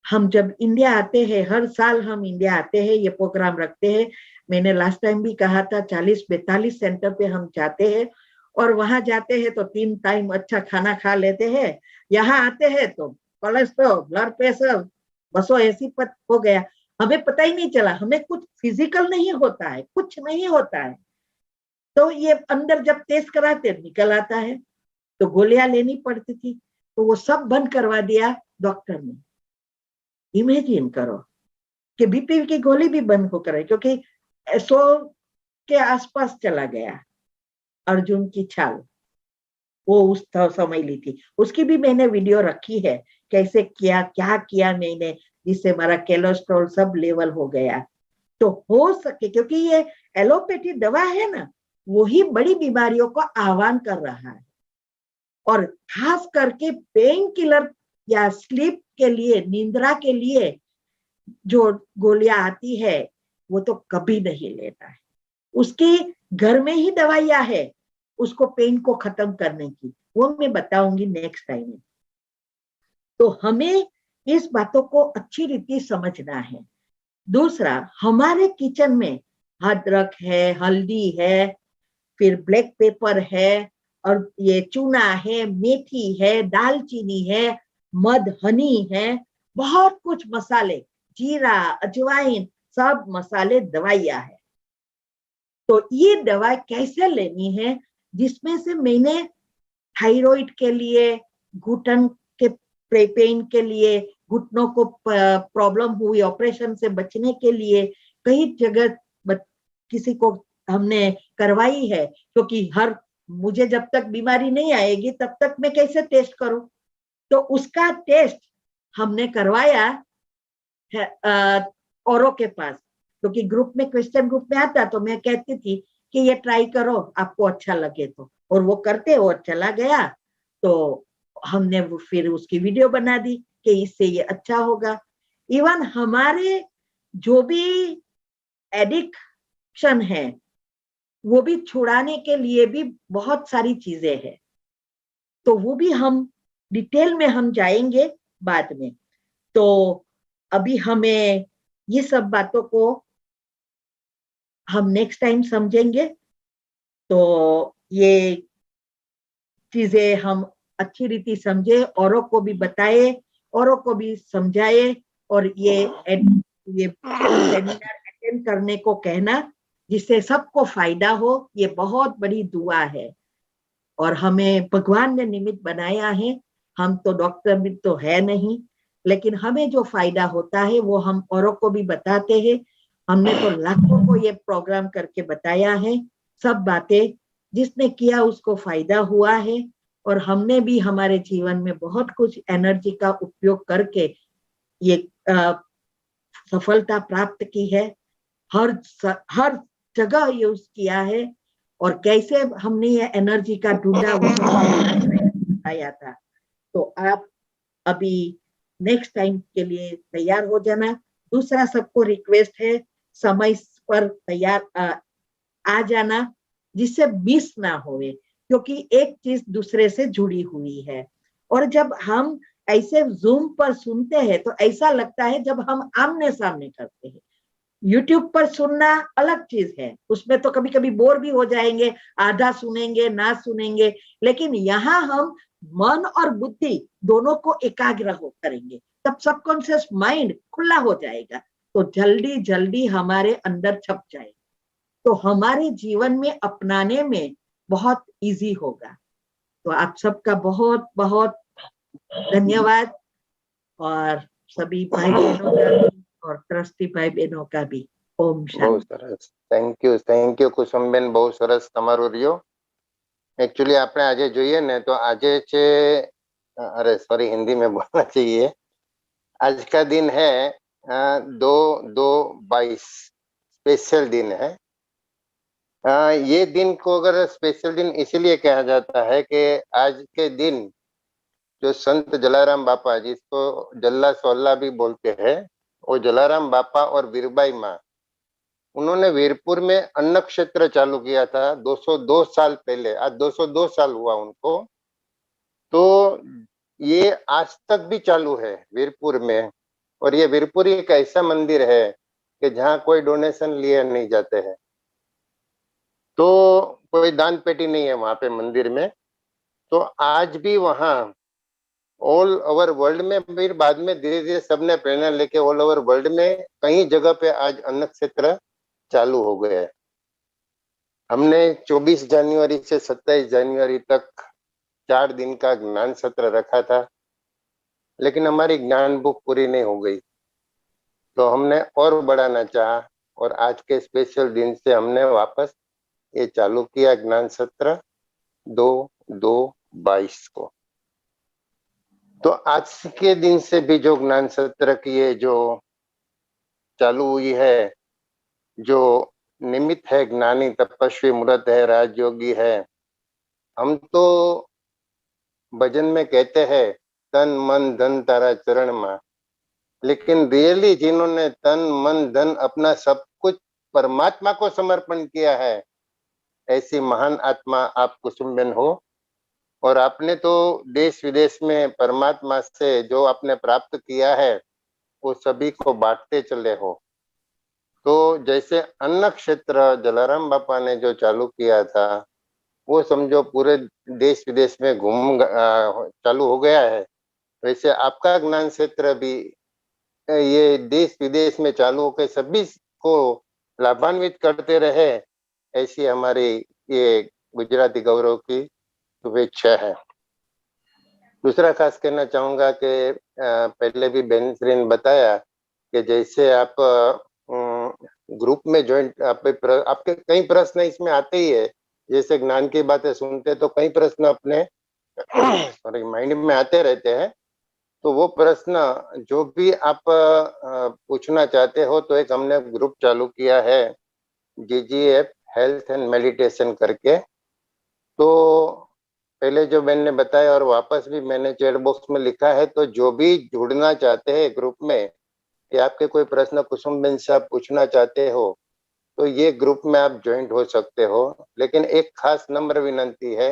हम जब इंडिया आते हैं, हर साल हम इंडिया आते हैं, ये प्रोग्राम रखते हैं। मैंने लास्ट टाइम भी कहा था 40-42 सेंटर पे हम जाते हैं, और वहां जाते हैं तो 3 टाइम अच्छा खाना खा लेते हैं। यहाँ आते हैं तो कोलेस्ट्रॉल, ब्लड प्रेशर, बसो ऐसी हो गया, हमें पता ही नहीं चला, हमें कुछ फिजिकल नहीं होता है, कुछ नहीं होता है। तो ये अंदर जब टेस्ट कराते निकल आता है, तो गोलियां लेनी पड़ती थी, तो वो सब बंद करवा दिया डॉक्टर ने। इमेजिन करो कि बीपी की गोली भी बंद होकर है, क्योंकि 100 के आसपास चला गया। अर्जुन की छाल वो उस समय ली थी, उसकी भी मैंने वीडियो रखी है, कैसे किया, क्या किया मैंने, जिससे हमारा कोलेस्ट्रॉल सब लेवल हो गया। तो हो सके, क्योंकि ये एलोपैथी दवा है ना, वही बड़ी बीमारियों को आह्वान कर रहा है। और खास करके पेन किलर या स्लीप के लिए, निंद्रा के लिए जो गोलियां आती है वो तो कभी नहीं लेता है। उसकी घर में ही दवाइयां है उसको पेन को खत्म करने की, वो मैं बताऊंगी नेक्स्ट टाइम में। तो हमें इस बातों को अच्छी रीति समझना है। दूसरा, हमारे किचन में अदरक है, हल्दी है, फिर ब्लैक पेपर है, और ये चूना है, मेथी है, दालचीनी है, मध, हनी है, बहुत कुछ मसाले, जीरा, अजवाइन, सब मसाले दवाइयां है। तो ये दवा कैसे लेनी है, जिसमें से मैंने थायराइड के लिए, घुटन के पेन के लिए, घुटनों को प्रॉब्लम हुई ऑपरेशन से बचने के लिए, कई जगह किसी को हमने करवाई है, क्योंकि मुझे जब तक बीमारी नहीं आएगी तब तक मैं कैसे टेस्ट करूं। तो उसका टेस्ट हमने करवाया है औरों के पास, क्योंकि ग्रुप में, क्वेश्चन ग्रुप में आता तो मैं कहती थी कि ये ट्राई करो, आपको अच्छा लगे तो, और वो करते और चला गया। तो हमने फिर उसकी वीडियो बना दी कि इससे ये अच्छा होगा। इवन हमारे जो भी एडिक्शन है वो भी छुड़ाने के लिए भी बहुत सारी चीजें हैं, तो वो भी हम डिटेल में हम जाएंगे बाद में। तो अभी हमें ये सब बातों को हम नेक्स्ट टाइम समझेंगे। तो ये चीजें हम अच्छी रीति समझे, औरों को भी बताए, औरों को भी समझाए, और ये सेमिनार अटेंड करने को कहना, जिससे सबको फायदा हो, ये बहुत बड़ी दुआ है। और हमें भगवान ने निमित्त बनाया है, हम तो डॉक्टर भी तो है नहीं, लेकिन हमें जो फायदा होता है वो हम औरों को भी बताते हैं। हमने तो लाखों को ये प्रोग्राम करके बताया है, सब बातें जिसने किया उसको फायदा हुआ है, और हमने भी हमारे जीवन में बहुत कुछ एनर्जी का उपयोग करके ये सफलता प्राप्त की है। हर जगह यूज किया है, और कैसे हमने ये एनर्जी का ढूंढा वो बताया था। तो आप अभी नेक्स्ट टाइम के लिए तैयार हो जाना। दूसरा सबको रिक्वेस्ट है, समय पर तैयार आ जाना, जिससे मिस ना होवे, क्योंकि एक चीज दूसरे से जुड़ी हुई है। और जब हम ऐसे जूम पर सुनते हैं तो ऐसा लगता है जब हम आमने सामने करते हैं। यूट्यूब पर सुनना अलग चीज है, उसमें तो कभी कभी बोर भी हो जाएंगे, आधा सुनेंगे ना सुनेंगे, लेकिन यहाँ हम मन और बुद्धि दोनों को एकाग्र करेंगे, तब सबकॉन्शियस माइंड खुला हो जाएगा, तो जल्दी जल्दी हमारे अंदर छप जाएगा, तो हमारे जीवन में अपनाने में बहुत इजी होगा। तो आप सबका बहुत बहुत धन्यवाद, और सभी भाई बहनों का भी और ट्रस्टी भाई बहनों का भी। ओम બહુ शांति। સરસ, થેન્ક યુ કુસુમબેન, બહુ સરસ તમારું રહ્યો। एक्चुअली આપણે આજે જોઈએ ને તો આજે છે, अरे सॉरी हिंदी में बोलना चाहिए, आज का दिन है 2/2/22, स्पेशल दिन है। ये दिन को अगर स्पेशल दिन इसीलिए कहा जाता है कि आज के दिन जो संत जलाराम बापा, जिसको जल्ला सोल्ला भी बोलते हैं, वो जलाराम बापा और वीरबाई माँ, उन्होंने वीरपुर में अन्न क्षेत्र चालू किया था 202 साल पहले। आज 202 साल हुआ उनको। तो ये आज तक भी चालू है वीरपुर में। और ये वीरपुर एक ऐसा मंदिर है कि जहाँ कोई डोनेशन लिए नहीं जाते हैं, तो कोई दान पेटी नहीं है वहां पे मंदिर में। तो आज भी वहाँ ऑल ओवर वर्ल्ड में, फिर बाद में धीरे धीरे सबने प्रेरणा लेके ऑल ओवर वर्ल्ड में कई जगह पे आज अन्न क्षेत्र चालू हो गए हैं। हमने 24 जनवरी से 27 जनवरी तक 4 दिन का ज्ञान सत्र रखा था, लेकिन हमारी ज्ञान बुक पूरी नहीं हो गई, तो हमने और बढ़ाना चाहा, और आज के स्पेशल दिन से हमने वापस ये चालू किया ज्ञान सत्र 2/2/22 को। तो आज के दिन से भी जो ज्ञान सत्र की ये जो चालू हुई है, जो निमित्त है ज्ञानी तपस्वी मूर्त है राजयोगी है। हम तो भजन में कहते हैं तन मन धन तारा चरण में, लेकिन रियली जिन्होंने तन मन धन अपना सब कुछ परमात्मा को समर्पण किया है, ऐसी महान आत्मा आप कुसुमबेन हो। और आपने तो देश विदेश में परमात्मा से जो आपने प्राप्त किया है वो सभी को बांटते चले हो। तो जैसे अन्न क्षेत्र जलाराम बापा ने जो चालू किया था, वो समझो पूरे देश विदेश में चालू हो गया है, वैसे आपका ज्ञान क्षेत्र भी ये देश विदेश में चालू होकर सभी को लाभान्वित करते रहे, ऐसी हमारी ये गुजराती गौरव की शुभेच्छा है। दूसरा खास कहना चाहूंगा कि पहले भी बहन श्री ने बताया कि जैसे आप ग्रुप में ज्वाइंट आपके कई प्रश्न इसमें आते ही है, जैसे ज्ञान की बातें सुनते तो कई प्रश्न अपने सॉरी माइंड में आते रहते हैं। तो वो प्रश्न जो भी आप पूछना चाहते हो, तो एक हमने ग्रुप चालू किया है GGF हेल्थ एंड मेडिटेशन करके। तो पहले जो मैंने बताया और वापस भी मैंने चैट बॉक्स में लिखा है, तो जो भी जुड़ना चाहते हैं ग्रुप में या आपके कोई प्रश्न कुसुम बेन से आप पूछना चाहते हो तो ये ग्रुप में आप ज्वाइंट हो सकते हो। लेकिन एक खास नम्र विनंती है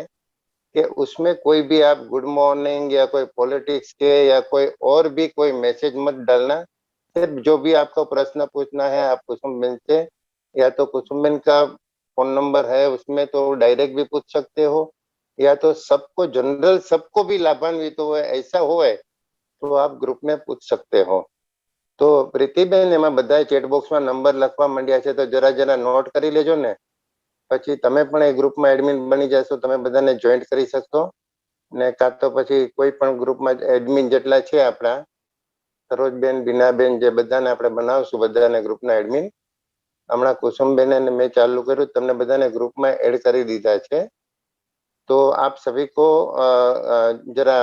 कि उसमें कोई भी आप गुड मॉर्निंग या कोई पॉलिटिक्स के या कोई और भी कोई मैसेज मत डालना। सिर्फ जो भी आपको प्रश्न पूछना है आप कुसुम बेन से, या तो कुसुम बेन का फोन नंबर है उसमें तो डायरेक्ट भी पूछ सकते हो, या तो सबको जनरल सबको भी लाभान्वित हो ऐसा हो तो आप ग्रुप में पूछ सकते हो। तो प्रीतिबेन एમાં બધાય ચેટ બોક્સમાં નંબર લખવા માંડ્યા છે તો જરા નોટ કરી લેજો ને, પછી તમે પણ એ ગ્રુપમાં એડમિન બની જશો, તમે બધાને જોઈન્ટ કરી શકશો ને કાં તો પછી કોઈ પણ ગ્રુપમાં એડમિન જેટલા છે આપણા સરોજબેન બીનાબેન જે બધાને આપણે બનાવશું બધાને ગ્રુપના એડમિન, હમણાં કુસુમબેન અને મેં ચાલુ કર્યું તમને બધાને ગ્રુપમાં એડ કરી દીધા છે। तो आप सभी को जरा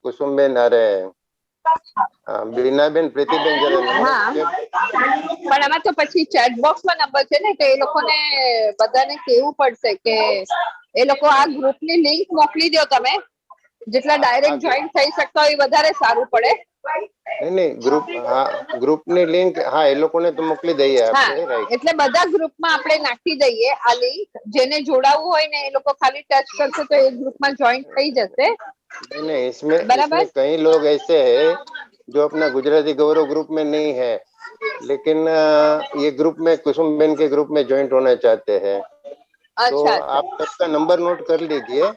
कुसुमबेन अरे બીનાબેન પ્રીતિબેન જરા હા પણ આમાં તો પછી ચેટ બોક્સ માં નંબર છે ને તો એ લોકોને બધાને કેવું પડશે કે એ લોકો આ ગ્રુપ ની લિંક મોકલી દો તમે, જેટલા ડાયરેક્ટ જોઈન થઈ શકતા હોય વધારે સારું પડે। नहीं ग्रुप हाँ ग्रुप ની લિંક हाँ એ લોકોને તો મોકલી દઈએ આપણે રાઈટ। એટલે બધા ગ્રુપમાં આપણે નાખી દઈએ આ લિંક, જેને જોડાવું હોય ને એ લોકો ખાલી ટચ કરશે તો એ ગ્રુપમાં જોઈન થઈ જશે। नहीं इसमें कई लोग ऐसे हैं जो अपना गुजराती गौरव ग्रुप में नहीं है लेकिन ये ग्रुप में कुसुमबेन के ग्रुप में ज्वाइंट होना चाहते हैं। तो आप सबका नंबर नोट कर लीजिए।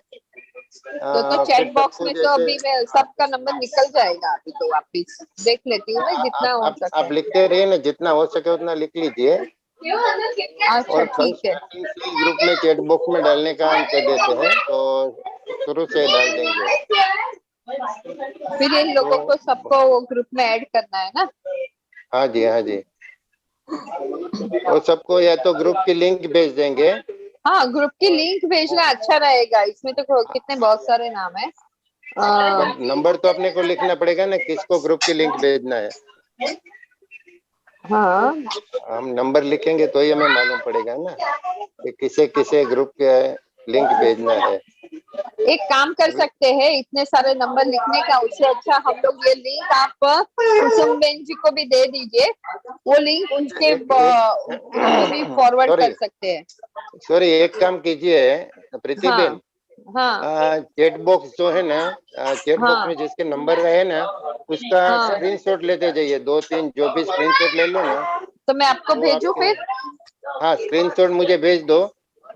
तो चैट बॉक्स में तो अभी सबका नंबर निकल जाएगा, अभी तो वापिस देख लेती हूँ मैं जितना हो सके। आप लिखते रहिए ना, जितना हो सके उतना लिख लीजिए। अच्छा ठीक है। ग्रुप में चैट बॉक्स में डालने का हम कह देते हैं तो शुरू से डाल देंगे। फिर इन लोगों को सबको ग्रुप में ऐड करना है ना? हाँ जी हाँ जी, और सबको या तो ग्रुप की लिंक भेज देंगे। हाँ ग्रुप की लिंक भेजना अच्छा रहेगा, इसमें तो कितने बहुत सारे नाम है। नंबर तो अपने को लिखना पड़ेगा ना किसको ग्रुप की लिंक भेजना है। हाँ हम नंबर लिखेंगे तो ही हमें मालूम पड़ेगा ना कि किसे किसे ग्रुप के लिंक भेजना है। एक काम कर सकते हैं, इतने सारे नंबर लिखने का उससे अच्छा हम लोग ये लिंक आप कुसुमबेन जी को भी दे दीजिए, वो लिंक उनके भी फॉरवर्ड कर सकते हैं। सॉरी एक काम कीजिए प्रीतिबेन, चैट बॉक्स जो है ना चैट बॉक्स में जिसके नंबर रहे ना उसका स्क्रीनशॉट लेते जाइए, 2-3 जो भी स्क्रीनशॉट ले लो ना। तो मैं आपको भेजूं फिर? हाँ स्क्रीनशॉट मुझे भेज दो।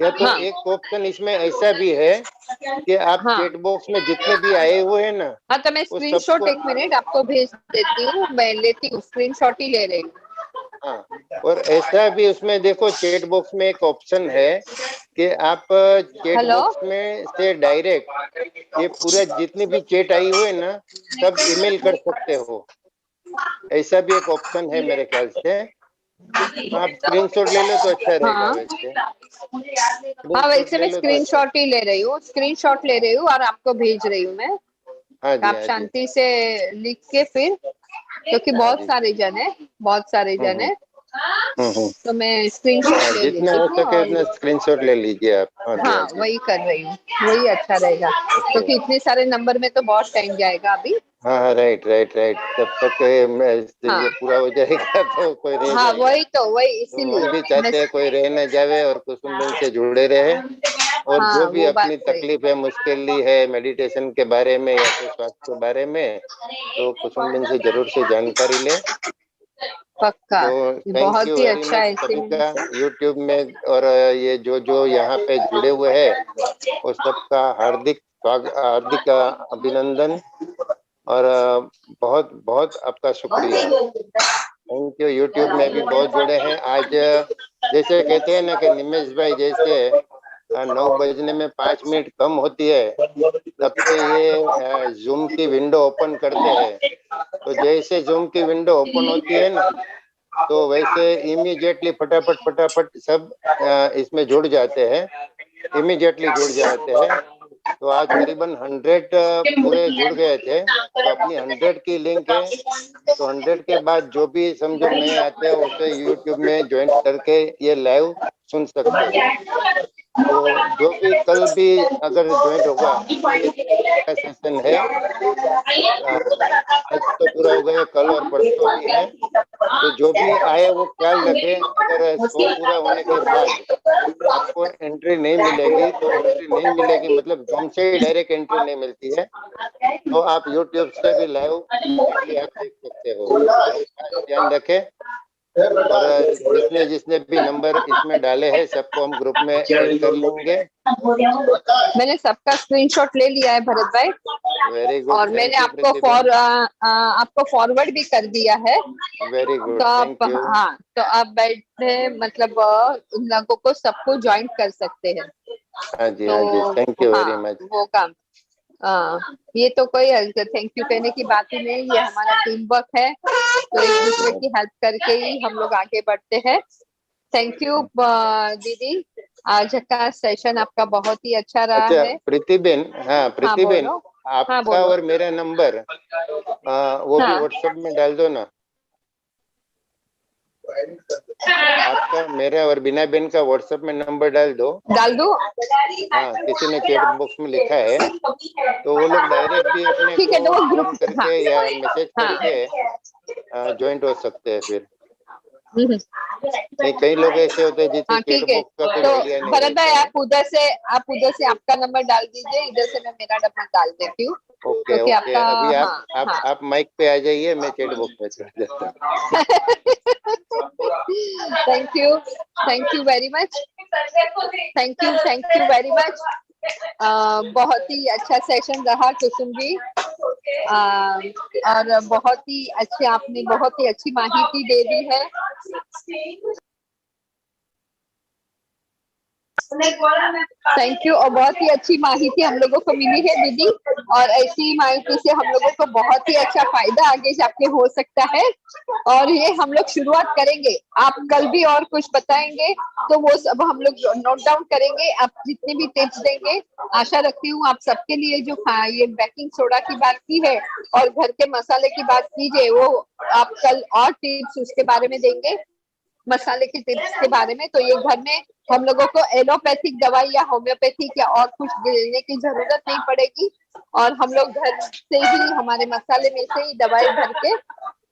या तो एक ऑप्शन इसमें ऐसा भी है कि आप चैट बॉक्स में जितने भी आए हुए हैं ना। हाँ तो मैं स्क्रीनशॉट एक मिनट आपको भेज देती हूँ, मैं लेती हूँ स्क्रीनशॉट ही ले रही हूँ। हाँ और ऐसा भी उसमें देखो चैट बॉक्स में एक ऑप्शन है कि आप चैट बॉक्स में से डायरेक्ट ये पूरा जितनी भी चैट आई हुई है ना सब ईमेल कर सकते हो, ऐसा भी एक ऑप्शन है मेरे ख्याल से। आप स्क्रीनशॉट ले लो तो अच्छा रहेगा। वैसे हाँ वैसे मैं स्क्रीनशॉट ही ले रही हूँ, स्क्रीनशॉट ले रही हूँ और आपको भेज रही हूँ मैं। आप शांति से लिख के फिर, क्योंकि बहुत सारे जन है, बहुत सारे जन है, तो मैं स्क्रीनशॉट ले लेती जितना हो सके उतना स्क्रीनशॉट ले लीजिए आप। हाँ वही कर रही हूँ, वही अच्छा रहेगा क्योंकि इतने सारे नंबर में तो बहुत टाइम जाएगा अभी। हाँ राइट राइट राइट, जब तक ये पूरा हो जाएगा तो कोई रह हाँ जाएगा। वही तो वही इसीलिए हम भी चाहते हैं कोई रह न जावे और कुसुमबेन से जुड़े रहे। और जो भी अपनी तकलीफ है मुश्किल है मेडिटेशन के बारे में या फिर स्वास्थ्य के बारे में तो कुसुमबेन से जरूर से जानकारी ले। पक्का, तो थैंक यू वेरी मच सभी का यूट्यूब में और ये जो यहाँ पे जुड़े हुए हैं वो सबका हार्दिक अभिनंदन और बहुत बहुत आपका शुक्रिया। Thank you. यूट्यूब में भी बहुत जुड़े हैं। आज जैसे कहते हैं ना कि निमेश भाई जैसे 9 बजने में 5 मिनट कम होती है तब से ये जूम की विंडो ओपन करते हैं, तो जैसे जूम की विंडो ओपन होती है ना तो वैसे इमीडिएटली फटाफट सब इसमें जुड़ जाते हैं, इमीडिएटली जुड़ जाते हैं। तो आज करीबन 100 पूरे जुड़ गए थे, तो अपनी 100 की लिंक है, तो 100 के बाद जो भी समझो नए आते हैं उसे यूट्यूब में ज्वाइन करके ये लाइव सुन सकते हैं। तो जो भी कल भी अगर ज्वाइन होगा तो सेशन है, आज तो पूरा हो गया, कल और परसों भी है, तो जो भी आए वो ख्याल रखे, अगर 100 पूरा होने के बाद आपको एंट्री नहीं मिलेगी तो एंट्री नहीं मिलेगी, मतलब जूम से ही डायरेक्ट एंट्री नहीं मिलती है, तो आप यूट्यूब से भी लाइव भी आप देख सकते हो। ध्यान रखें, और जिसने भी नंबर इसमें डाले हैं सबको हम ग्रुप में ऐड कर लेंगे। मैंने सबका स्क्रीनशॉट ले लिया है भरत भाई, वेरी गुड, और मैंने आपको फॉरवर्ड भी कर दिया है। वेरी गुड, तो आप, थैंक यू। हाँ, तो आप बैठे मतलब उन लोगों को सबको ज्वाइन कर सकते हैं। हाँ जी, तो हाँ जी, थैंक यू वेरी हाँ, मच। वो काम, ये तो कोई थैंक यू कहने की बात ही नहीं, ये हमारा टीम वर्क है, तो एक दूसरे की हेल्प करके ही हम लोग आगे बढ़ते हैं। थैंक यू दीदी, आज का सेशन आपका बहुत ही अच्छा रहा अच्छा है। प्रीतिबेन, हाँ प्रीतिबेन, बोलो। आपका हाँ, बोलो। और मेरा नंबर वो भी हाँ, व्हाट्सएप में डाल दो ना। आपका, मेरा और बीना बेन का व्हाट्सएप में नंबर डाल दो। डाल दो। हाँ, किसी ने चैट बॉक्स में लिखा है, तो वो लोग डायरेक्ट भी अपने ठीक है, को तो वो ग्रुप, फोन हाँ करके या मैसेज हाँ। करके ज्वाइंट हो सकते हैं फिर। हम्म। नहीं, कई लोग ऐसे होते हैं जिसे हाँ, चैट ठीक है, बॉक्स का कुछ तो आइडिया नहीं भरत रहता भाई है। आप उधर से आपका नंबर डाल दीजिए, इधर से मैं मेरा नंबर डाल देती हूँ, ओके क्योंकि ओके, आपका, अभी हाँ हाँ। आप माइक पे आ जाइए, मैं चैट बॉक्स में चढ़ जाता हूँ। Thank you very much, thank you very much. बहुत ही अच्छा सेशन रहा कुसुम जी, और बहुत ही अच्छे, आपने बहुत ही अच्छी माहिती दे दी है। थैंक यू, और बहुत ही अच्छी माहिती हम लोगों को मिली है दीदी, और ऐसी माहिती से हम लोगों को बहुत ही अच्छा फायदा आगे जाके हो सकता है, और ये हम लोग शुरुआत करेंगे। आप कल भी और कुछ बताएंगे तो वो सब हम लोग नोट डाउन करेंगे, आप जितने भी टिप्स देंगे। आशा रखती हूँ आप सबके लिए जो ये बेकिंग सोडा की बात की है और घर के मसाले की बात कीजिए, वो आप कल और टिप्स उसके बारे में देंगे, मसाले की टिप्स के बारे में। तो ये घर में हम लोगों को एलोपैथिक दवाई या होम्योपैथिक या और कुछ लेने की जरूरत नहीं पड़ेगी, और हम लोग घर से ही, हमारे मसाले में से ही दवाई भर के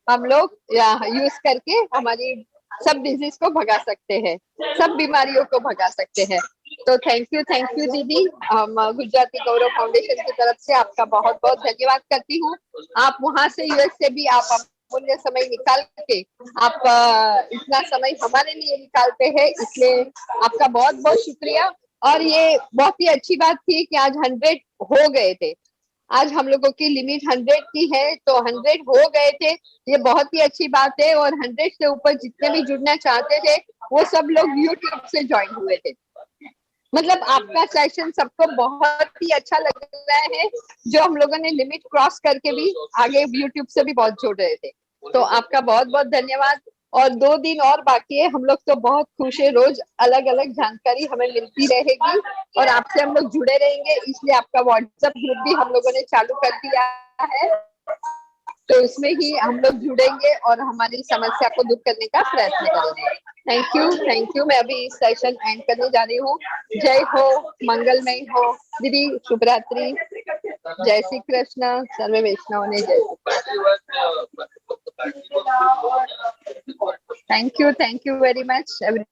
हम लोग यूज करके हमारी सब डिजीज को भगा सकते हैं, सब बीमारियों को भगा सकते हैं। तो थैंक यू दीदी, हम गुजराती गौरव फाउंडेशन की तरफ से आपका बहुत बहुत धन्यवाद करती हूँ। आप वहां से यूएस से भी आप अमूल्य समय निकाल के आप इतना समय हमारे लिए निकालते हैं, इसलिए आपका बहुत बहुत शुक्रिया। और ये बहुत ही अच्छी बात थी कि आज 100 हो गए थे, आज हम लोगों की लिमिट 100 की है, तो 100 हो गए थे, ये बहुत ही अच्छी बात है। और 100 से ऊपर जितने भी जुड़ना चाहते थे वो सब लोग यूट्यूब से ज्वाइन हुए थे। मतलब आपका सेशन सबको बहुत ही अच्छा लग रहा है, जो हम लोगों ने लिमिट क्रॉस करके भी आगे यूट्यूब से भी बहुत जुड़ रहे थे, तो आपका बहुत बहुत धन्यवाद। और 2 दिन और बाकी है, हम लोग तो बहुत खुश है, रोज अलग अलग जानकारी हमें मिलती रहेगी और आपसे हम लोग जुड़े रहेंगे, इसलिए आपका व्हाट्सएप ग्रुप भी हम लोगों ने चालू कर दिया है, तो उसमें ही हम लोग जुड़ेंगे और हमारी समस्या को दूर करने का प्रयत्न करेंगे। थैंक यू, मैं अभी सेशन एंड करने जा रही हूँ। जय हो, मंगलमय हो दीदी, शुभ रात्रि, जय श्री कृष्ण, सर्वे वैष्णव ने जय। Thank you very much everyone.